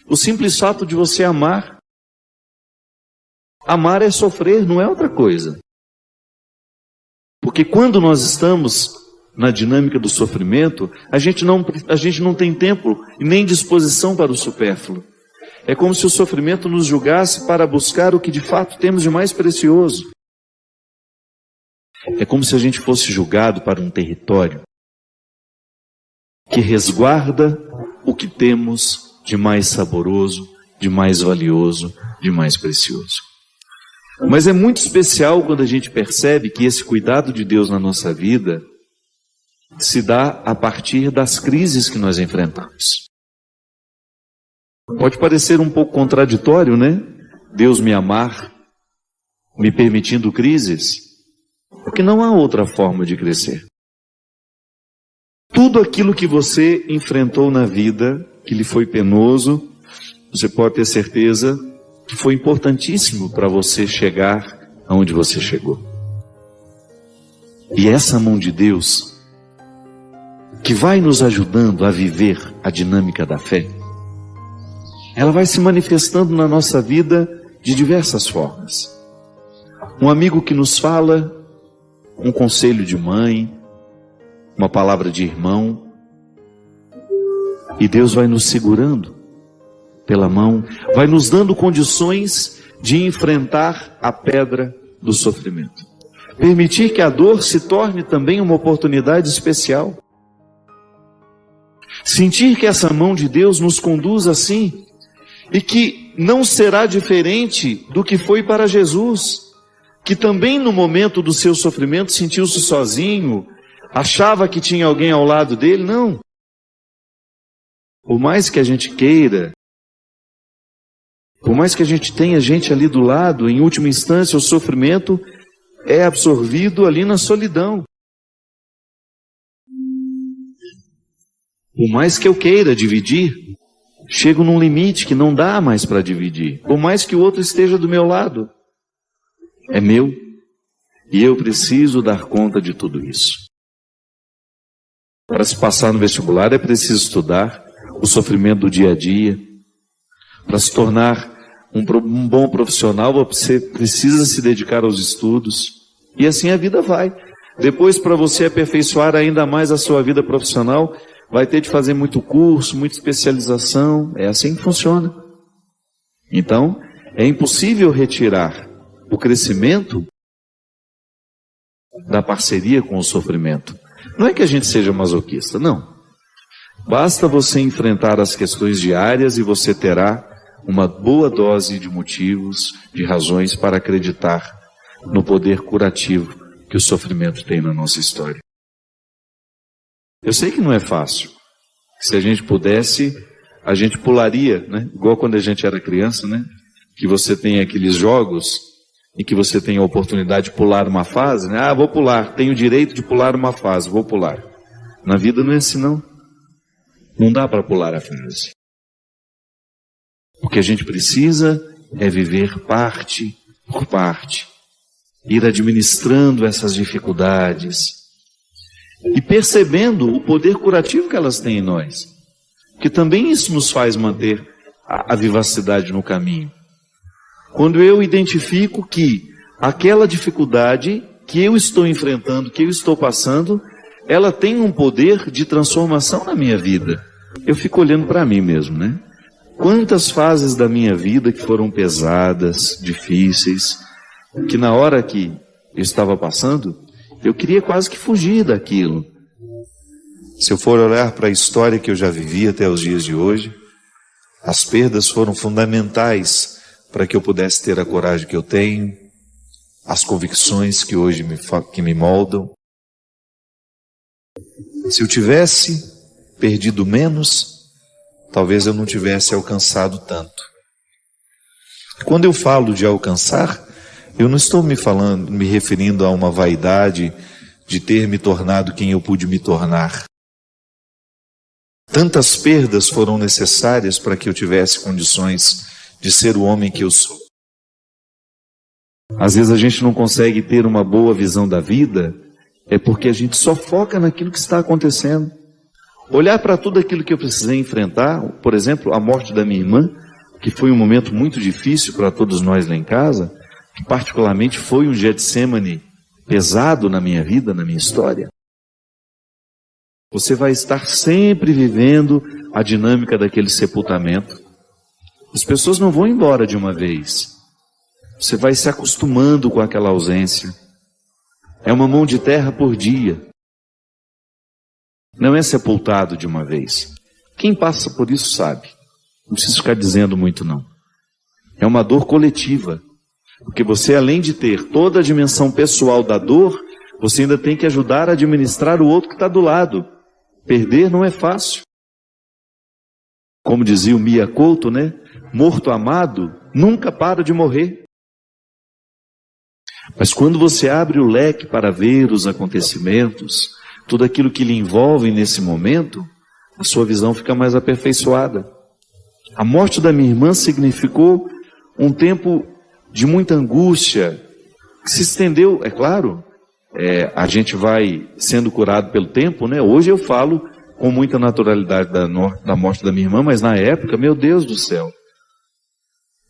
O simples fato de você amar. Amar é sofrer, não é outra coisa. Porque quando nós estamos na dinâmica do sofrimento, a gente não tem tempo e nem disposição para o supérfluo. É como se o sofrimento nos julgasse para buscar o que de fato temos de mais precioso. É como se a gente fosse julgado para um território que resguarda o que temos de mais saboroso, de mais valioso, de mais precioso. Mas é muito especial quando a gente percebe que esse cuidado de Deus na nossa vida se dá a partir das crises que nós enfrentamos. Pode parecer um pouco contraditório, né? Deus me amar, me permitindo crises, porque não há outra forma de crescer. Tudo aquilo que você enfrentou na vida, que lhe foi penoso, você pode ter certeza que foi importantíssimo para você chegar aonde você chegou. E essa mão de Deus, que vai nos ajudando a viver a dinâmica da fé, ela vai se manifestando na nossa vida de diversas formas. Um amigo que nos fala, um conselho de mãe, uma palavra de irmão, e Deus vai nos segurando pela mão, vai nos dando condições de enfrentar a pedra do sofrimento. Permitir que a dor se torne também uma oportunidade especial. Sentir que essa mão de Deus nos conduz assim, e que não será diferente do que foi para Jesus, que também no momento do seu sofrimento sentiu-se sozinho, achava que tinha alguém ao lado dele. Não. Por mais que a gente queira, por mais que a gente tenha gente ali do lado, em última instância o sofrimento é absorvido ali na solidão. Por mais que eu queira dividir, chego num limite que não dá mais para dividir. Por mais que o outro esteja do meu lado, é meu, e eu preciso dar conta de tudo isso. Para se passar no vestibular é preciso estudar o sofrimento do dia a dia. Para se tornar um bom profissional, você precisa se dedicar aos estudos. E assim a vida vai. Depois, para você aperfeiçoar ainda mais a sua vida profissional, vai ter de fazer muito curso, muita especialização. É assim que funciona. Então, é impossível retirar o crescimento da parceria com o sofrimento. Não é que a gente seja masoquista, não. Basta você enfrentar as questões diárias e você terá uma boa dose de motivos, de razões para acreditar no poder curativo que o sofrimento tem na nossa história. Eu sei que não é fácil. Se a gente pudesse, a gente pularia, né? Igual quando a gente era criança, né? Que você tem aqueles jogos em que você tem a oportunidade de pular uma fase, né? Ah, vou pular, tenho o direito de pular uma fase, vou pular. Na vida não é assim, não. Não dá para pular a fase. O que a gente precisa é viver parte por parte, ir administrando essas dificuldades e percebendo o poder curativo que elas têm em nós, que também isso nos faz manter a vivacidade no caminho. Quando eu identifico que aquela dificuldade que eu estou enfrentando, que eu estou passando, ela tem um poder de transformação na minha vida. Eu fico olhando para mim mesmo, né? Quantas fases da minha vida que foram pesadas, difíceis, que na hora que eu estava passando, eu queria quase que fugir daquilo. Se eu for olhar para a história que eu já vivi até os dias de hoje, as perdas foram fundamentais para que eu pudesse ter a coragem que eu tenho, as convicções que hoje me moldam. Se eu tivesse perdido menos, talvez eu não tivesse alcançado tanto. Quando eu falo de alcançar, eu não estou me referindo a uma vaidade de ter me tornado quem eu pude me tornar. Tantas perdas foram necessárias para que eu tivesse condições de ser o homem que eu sou. Às vezes a gente não consegue ter uma boa visão da vida, é porque a gente só foca naquilo que está acontecendo. Olhar para tudo aquilo que eu precisei enfrentar, por exemplo, a morte da minha irmã, que foi um momento muito difícil para todos nós lá em casa, que particularmente foi um Getsemane pesado na minha vida, na minha história. Você vai estar sempre vivendo a dinâmica daquele sepultamento. As pessoas não vão embora de uma vez. Você vai se acostumando com aquela ausência. É uma mão de terra por dia. Não é sepultado de uma vez. Quem passa por isso sabe. Não preciso ficar dizendo muito não. É uma dor coletiva. Porque você, além de ter toda a dimensão pessoal da dor, você ainda tem que ajudar a administrar o outro que está do lado. Perder não é fácil. Como dizia o Mia Couto, né? Morto amado nunca para de morrer. Mas quando você abre o leque para ver os acontecimentos, tudo aquilo que lhe envolve nesse momento, a sua visão fica mais aperfeiçoada. A morte da minha irmã significou um tempo de muita angústia, que se estendeu, é claro, a gente vai sendo curado pelo tempo, né? Hoje eu falo com muita naturalidade da morte da minha irmã, mas na época, meu Deus do céu,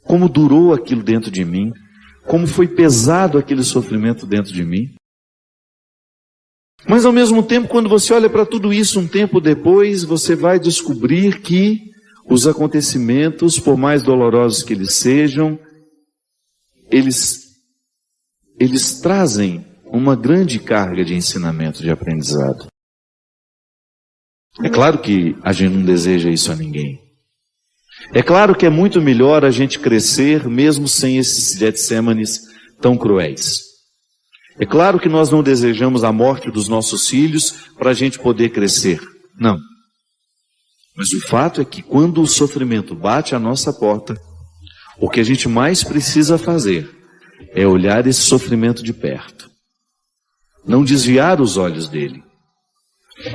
como durou aquilo dentro de mim, como foi pesado aquele sofrimento dentro de mim. Mas ao mesmo tempo, quando você olha para tudo isso um tempo depois, você vai descobrir que os acontecimentos, por mais dolorosos que eles sejam, eles trazem uma grande carga de ensinamento, de aprendizado. É claro que a gente não deseja isso a ninguém. É claro que é muito melhor a gente crescer mesmo sem esses Getsêmanes tão cruéis. É claro que nós não desejamos a morte dos nossos filhos para a gente poder crescer. Não. Mas o fato é que quando o sofrimento bate à nossa porta, o que a gente mais precisa fazer é olhar esse sofrimento de perto. Não desviar os olhos dele.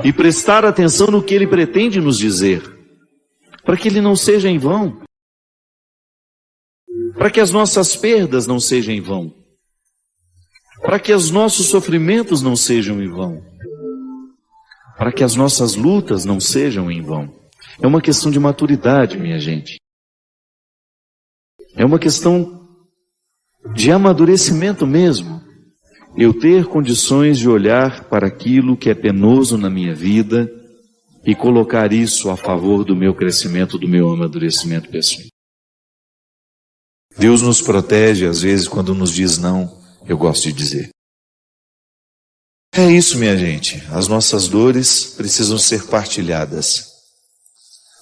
E prestar atenção no que ele pretende nos dizer, para que ele não seja em vão, para que as nossas perdas não sejam em vão, para que os nossos sofrimentos não sejam em vão, para que as nossas lutas não sejam em vão. É uma questão de maturidade, minha gente. É uma questão de amadurecimento mesmo. Eu ter condições de olhar para aquilo que é penoso na minha vida e colocar isso a favor do meu crescimento, do meu amadurecimento pessoal. Deus nos protege, às vezes, quando nos diz não, eu gosto de dizer. É isso, minha gente. As nossas dores precisam ser partilhadas.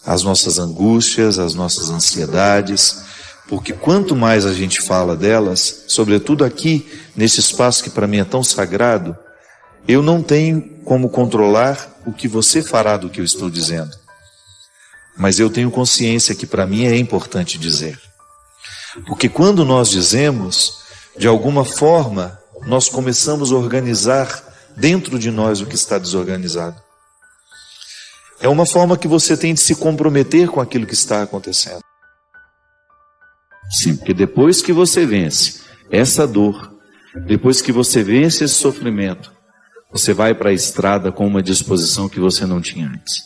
As nossas angústias, as nossas ansiedades, porque quanto mais a gente fala delas, sobretudo aqui, nesse espaço que para mim é tão sagrado, eu não tenho como controlar o que você fará do que eu estou dizendo. Mas eu tenho consciência que para mim é importante dizer. Porque quando nós dizemos, de alguma forma, nós começamos a organizar dentro de nós o que está desorganizado. É uma forma que você tem de se comprometer com aquilo que está acontecendo. Sim, porque depois que você vence essa dor, depois que você vence esse sofrimento, você vai para a estrada com uma disposição que você não tinha antes.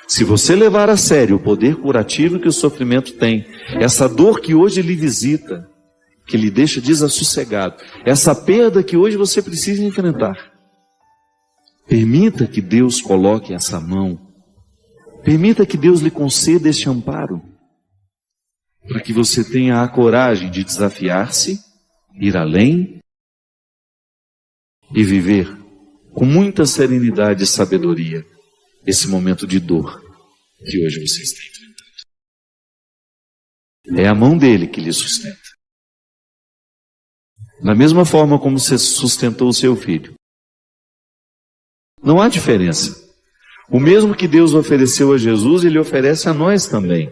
Se você levar a sério o poder curativo que o sofrimento tem, essa dor que hoje lhe visita, que lhe deixa desassossegado, essa perda que hoje você precisa enfrentar, permita que Deus coloque essa mão, permita que Deus lhe conceda este amparo, para que você tenha a coragem de desafiar-se, ir além e viver com muita serenidade e sabedoria esse momento de dor que hoje você está enfrentando. É a mão dele que lhe sustenta. Da mesma forma como você sustentou o seu filho. Não há diferença. O mesmo que Deus ofereceu a Jesus, ele oferece a nós também.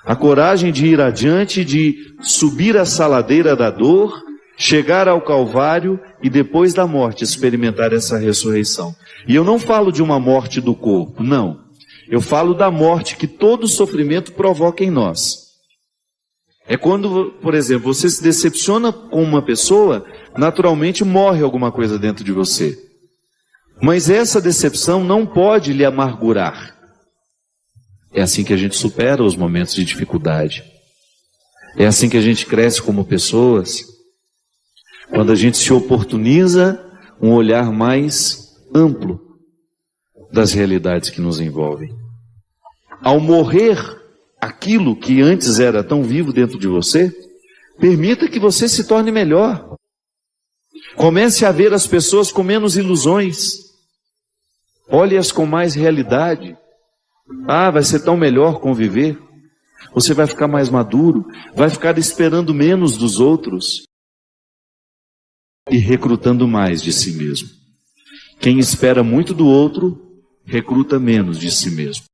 A coragem de ir adiante, de subir a saladeira da dor, chegar ao Calvário e depois da morte experimentar essa ressurreição. E eu não falo de uma morte do corpo, não. Eu falo da morte que todo sofrimento provoca em nós. É quando, por exemplo, você se decepciona com uma pessoa, naturalmente morre alguma coisa dentro de você. Mas essa decepção não pode lhe amargurar. É assim que a gente supera os momentos de dificuldade. É assim que a gente cresce como pessoas. Quando a gente se oportuniza um olhar mais amplo, das realidades que nos envolvem. Ao morrer aquilo que antes era tão vivo dentro de você, permita que você se torne melhor. Comece a ver as pessoas com menos ilusões. Olhe-as com mais realidade. Ah, vai ser tão melhor conviver. Você vai ficar mais maduro, vai ficar esperando menos dos outros e recrutando mais de si mesmo. Quem espera muito do outro, recruta menos de si mesmo.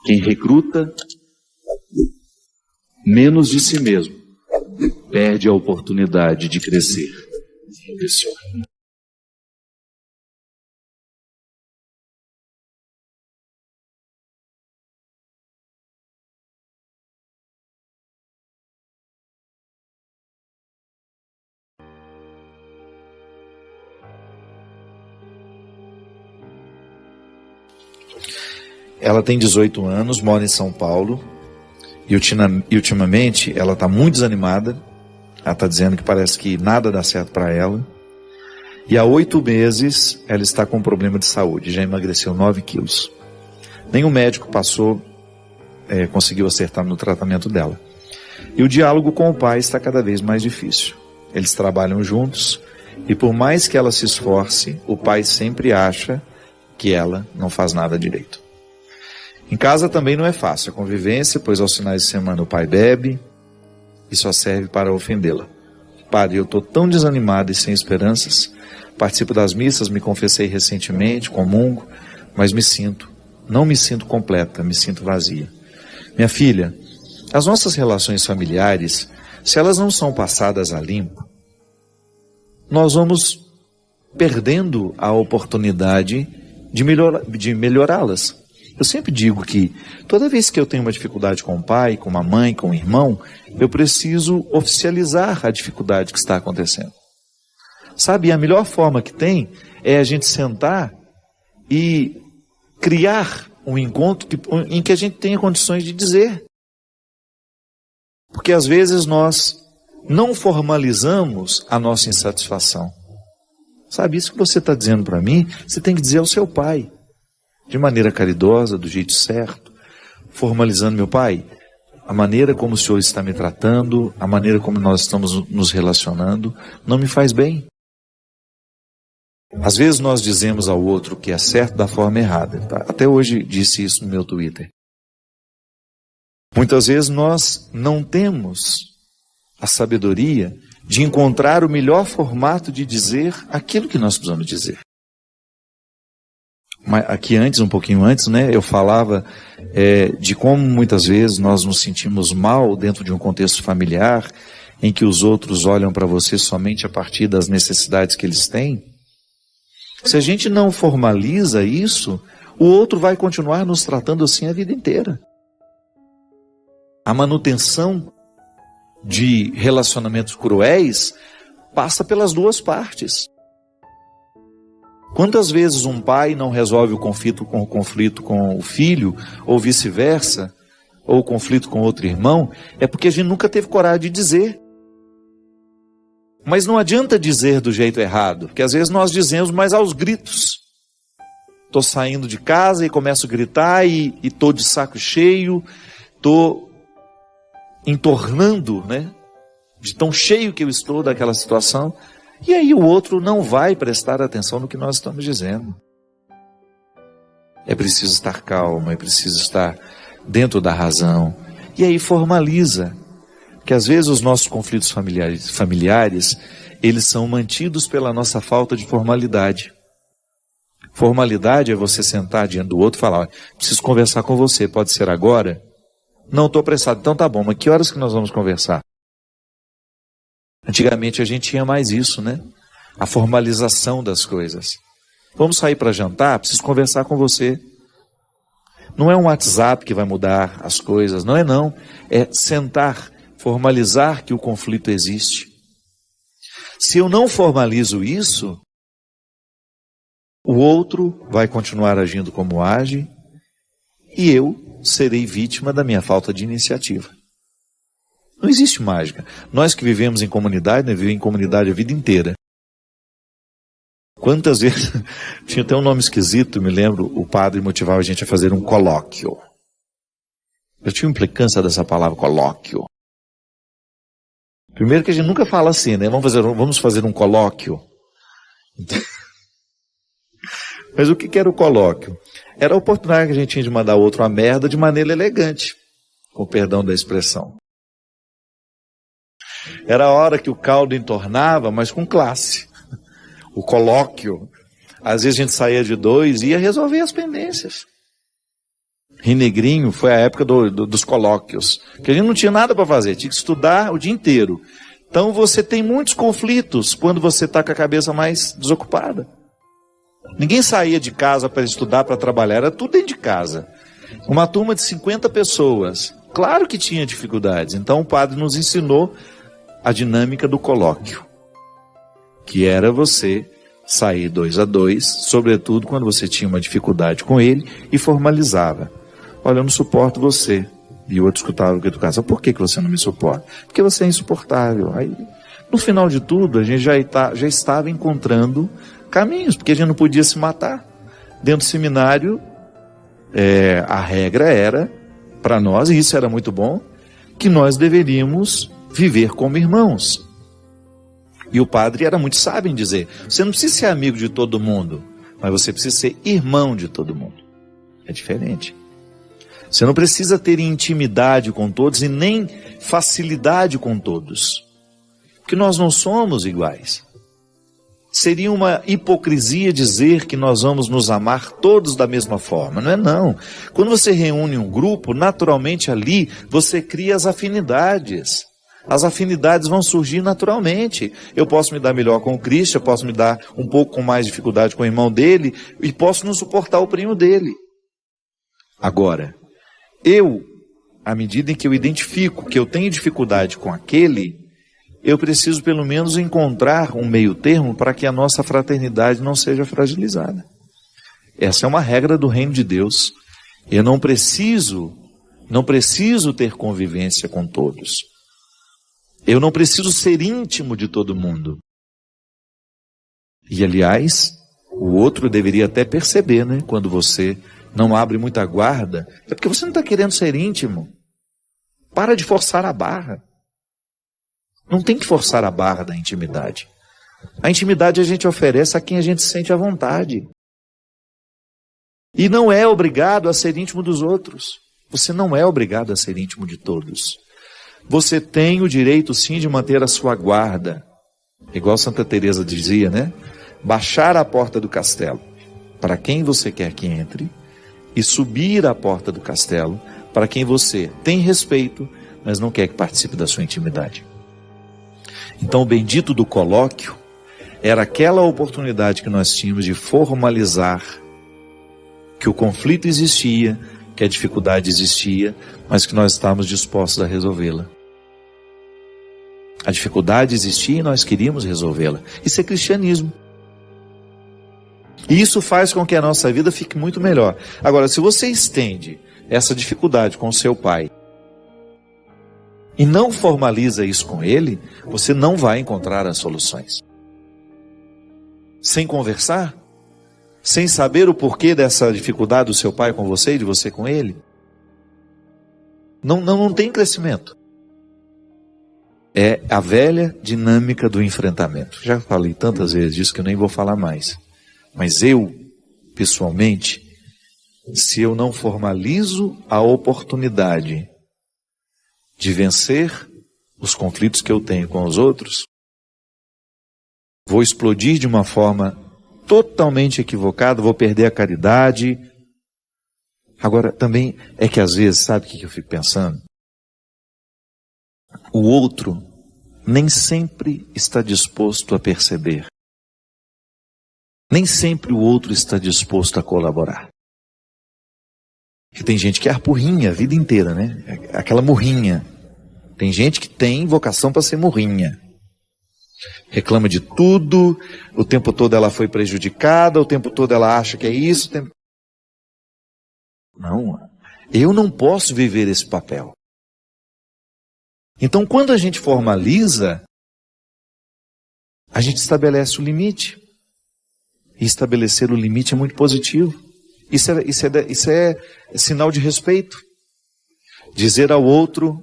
Quem recruta menos de si mesmo, perde a oportunidade de crescer. Ela tem 18 anos, mora em São Paulo e ultimamente ela está muito desanimada. Ela está dizendo que parece que nada dá certo para ela. E há 8 meses ela está com um problema de saúde, já emagreceu 9 quilos. Nenhum médico conseguiu acertar no tratamento dela. E o diálogo com o pai está cada vez mais difícil. Eles trabalham juntos e por mais que ela se esforce, o pai sempre acha que ela não faz nada direito. Em casa também não é fácil a convivência, pois aos finais de semana o pai bebe e só serve para ofendê-la. Padre, eu estou tão desanimado e sem esperanças. Participo das missas, me confessei recentemente, comungo, mas não me sinto completa, me sinto vazia. Minha filha, as nossas relações familiares, se elas não são passadas a limpo, nós vamos perdendo a oportunidade de melhorá-las. Eu sempre digo que toda vez que eu tenho uma dificuldade com o pai, com uma mãe, com um irmão, eu preciso oficializar a dificuldade que está acontecendo. Sabe, a melhor forma que tem é a gente sentar e criar um encontro em que a gente tenha condições de dizer. Porque às vezes nós não formalizamos a nossa insatisfação. Sabe, isso que você está dizendo para mim, você tem que dizer ao seu pai. De maneira caridosa, do jeito certo, formalizando: meu pai, a maneira como o senhor está me tratando, a maneira como nós estamos nos relacionando, não me faz bem. Às vezes nós dizemos ao outro que é certo da forma errada. Tá? Até hoje disse isso no meu Twitter. Muitas vezes nós não temos a sabedoria de encontrar o melhor formato de dizer aquilo que nós precisamos dizer. Aqui um pouquinho antes, né, eu falava de como muitas vezes nós nos sentimos mal dentro de um contexto familiar, em que os outros olham para você somente a partir das necessidades que eles têm. Se a gente não formaliza isso, o outro vai continuar nos tratando assim a vida inteira. A manutenção de relacionamentos cruéis passa pelas duas partes. Quantas vezes um pai não resolve o conflito com o filho, ou vice-versa, ou o conflito com outro irmão, é porque a gente nunca teve coragem de dizer. Mas não adianta dizer do jeito errado, porque às vezes nós dizemos, mas aos gritos. Estou saindo de casa e começo a gritar e estou de saco cheio, estou entornando, né? De tão cheio que eu estou daquela situação. E aí o outro não vai prestar atenção no que nós estamos dizendo. É preciso estar calmo, é preciso estar dentro da razão. E aí formaliza. Que às vezes os nossos conflitos familiares, eles são mantidos pela nossa falta de formalidade. Formalidade é você sentar diante do outro e falar: preciso conversar com você, pode ser agora? Não, estou apressado. Então tá bom, mas que horas que nós vamos conversar? Antigamente a gente tinha mais isso, né? A formalização das coisas. Vamos sair para jantar? Preciso conversar com você. Não é um WhatsApp que vai mudar as coisas, não é não. É sentar, formalizar que o conflito existe. Se eu não formalizo isso, o outro vai continuar agindo como age e eu serei vítima da minha falta de iniciativa. Não existe mágica. Nós que vivemos em comunidade, né, vivemos em comunidade a vida inteira. Quantas vezes, tinha até um nome esquisito, me lembro, o padre motivava a gente a fazer um colóquio. Eu tinha implicância dessa palavra, colóquio. Primeiro que a gente nunca fala assim, né? Vamos fazer um colóquio. Mas o que era o colóquio? Era a oportunidade que a gente tinha de mandar outro a merda de maneira elegante, com perdão da expressão. Era a hora que o caldo entornava, mas com classe. O colóquio. Às vezes a gente saía de dois e ia resolver as pendências. Rinegrinho foi a época dos colóquios, que a gente não tinha nada para fazer, tinha que estudar o dia inteiro. Então você tem muitos conflitos quando você está com a cabeça mais desocupada. Ninguém saía de casa para estudar, para trabalhar, era tudo dentro de casa. Uma turma de 50 pessoas, claro que tinha dificuldades. Então o padre nos ensinou a dinâmica do colóquio, que era você sair 2 a 2, sobretudo quando você tinha uma dificuldade com ele, e formalizava. Olha, eu não suporto você. E o outro escutava o que tu casa. Por que você não me suporta? Porque você é insuportável. Aí, no final de tudo, a gente já estava encontrando caminhos, porque a gente não podia se matar. Dentro do seminário, a regra era, para nós, e isso era muito bom, que nós deveríamos viver como irmãos. E o padre era muito sábio em dizer, você não precisa ser amigo de todo mundo, mas você precisa ser irmão de todo mundo. É diferente. Você não precisa ter intimidade com todos e nem facilidade com todos, porque nós não somos iguais. Seria uma hipocrisia dizer que nós vamos nos amar todos da mesma forma, não é não. Quando você reúne um grupo, naturalmente ali você cria as afinidades. As afinidades vão surgir naturalmente. Eu posso me dar melhor com o Cristo, eu posso me dar um pouco com mais dificuldade com o irmão dele, e posso não suportar o primo dele. Agora, à medida em que eu identifico que eu tenho dificuldade com aquele, eu preciso pelo menos encontrar um meio termo para que a nossa fraternidade não seja fragilizada. Essa é uma regra do reino de Deus. Eu não preciso ter convivência com todos. Eu não preciso ser íntimo de todo mundo. E aliás, o outro deveria até perceber, né? Quando você não abre muita guarda, é porque você não está querendo ser íntimo. Para de forçar a barra. Não tem que forçar a barra da intimidade. A intimidade a gente oferece a quem a gente sente à vontade. E não é obrigado a ser íntimo dos outros. Você não é obrigado a ser íntimo de todos. Você tem o direito sim de manter a sua guarda. Igual Santa Teresa dizia, né? Baixar a porta do castelo para quem você quer que entre e subir à porta do castelo para quem você tem respeito, mas não quer que participe da sua intimidade. Então o bendito do colóquio era aquela oportunidade que nós tínhamos de formalizar que o conflito existia, que a dificuldade existia, mas que nós estávamos dispostos a resolvê-la. A dificuldade existia e nós queríamos resolvê-la. Isso é cristianismo. E isso faz com que a nossa vida fique muito melhor. Agora, se você estende essa dificuldade com o seu pai e não formaliza isso com ele, você não vai encontrar as soluções. Sem conversar, sem saber o porquê dessa dificuldade do seu pai com você e de você com ele, não tem crescimento. É a velha dinâmica do enfrentamento. Já falei tantas vezes disso que eu nem vou falar mais. Mas eu, pessoalmente, se eu não formalizo a oportunidade de vencer os conflitos que eu tenho com os outros, vou explodir de uma forma totalmente equivocada, vou perder a caridade. Agora, também é que às vezes, sabe o que eu fico pensando? O outro nem sempre está disposto a perceber. Nem sempre o outro está disposto a colaborar. E tem gente que é arpurrinha a vida inteira, né? Aquela murrinha. Tem gente que tem vocação para ser murrinha. Reclama de tudo, o tempo todo ela foi prejudicada, o tempo todo ela acha que é isso. Não, eu não posso viver esse papel. Então, quando a gente formaliza, a gente estabelece o limite. E estabelecer o limite é muito positivo. Isso é sinal de respeito. Dizer ao outro,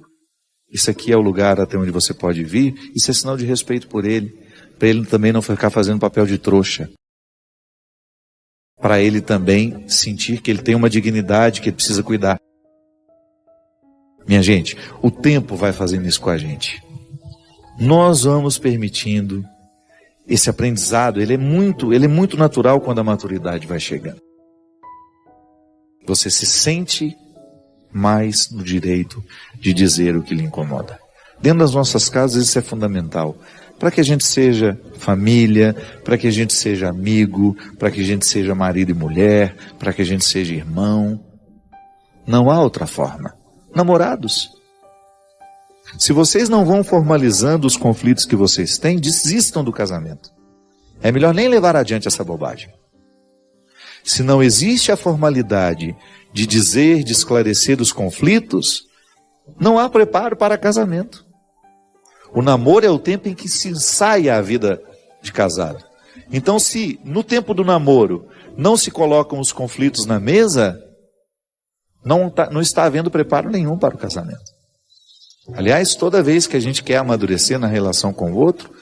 isso aqui é o lugar até onde você pode vir, isso é sinal de respeito por ele. Para ele também não ficar fazendo papel de trouxa. Para ele também sentir que ele tem uma dignidade que ele precisa cuidar. Minha gente, o tempo vai fazendo isso com a gente. Nós vamos permitindo esse aprendizado, ele é muito natural quando a maturidade vai chegando. Você se sente mais no direito de dizer o que lhe incomoda. Dentro das nossas casas isso é fundamental. Para que a gente seja família, para que a gente seja amigo, para que a gente seja marido e mulher, para que a gente seja irmão. Não há outra forma. Namorados. Se vocês não vão formalizando os conflitos que vocês têm, desistam do casamento. É melhor nem levar adiante essa bobagem. Se não existe a formalidade de dizer, de esclarecer os conflitos, não há preparo para casamento. O namoro é o tempo em que se ensaia a vida de casado. Então, se no tempo do namoro não se colocam os conflitos na mesa, não está havendo preparo nenhum para o casamento. Aliás, toda vez que a gente quer amadurecer na relação com o outro,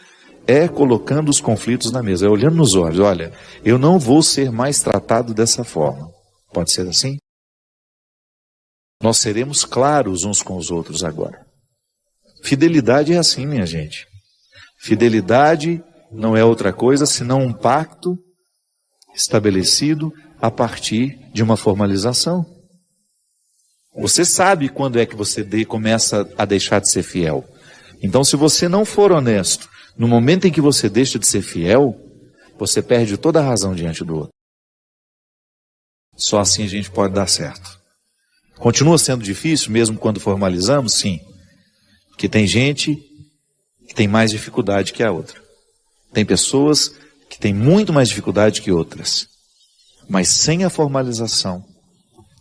é colocando os conflitos na mesa, é olhando nos olhos. Olha, eu não vou ser mais tratado dessa forma. Pode ser assim? Nós seremos claros uns com os outros agora. Fidelidade é assim, minha gente. Fidelidade não é outra coisa senão um pacto estabelecido a partir de uma formalização. Você sabe quando é que você começa a deixar de ser fiel. Então, se você não for honesto, no momento em que você deixa de ser fiel, você perde toda a razão diante do outro. Só assim a gente pode dar certo. Continua sendo difícil, mesmo quando formalizamos? Sim. Porque tem gente que tem mais dificuldade que a outra. Tem pessoas que têm muito mais dificuldade que outras. Mas sem a formalização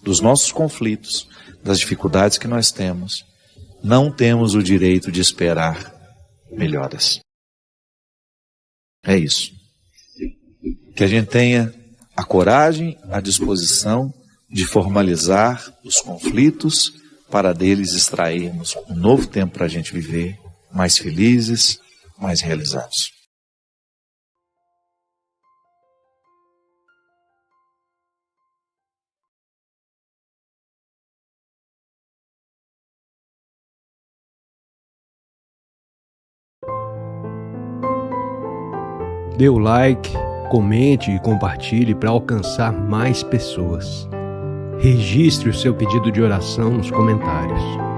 dos nossos conflitos, das dificuldades que nós temos, não temos o direito de esperar melhoras. É isso. Que a gente tenha a coragem, a disposição de formalizar os conflitos para deles extrairmos um novo tempo para a gente viver mais felizes, mais realizados. Dê o like, comente e compartilhe para alcançar mais pessoas. Registre o seu pedido de oração nos comentários.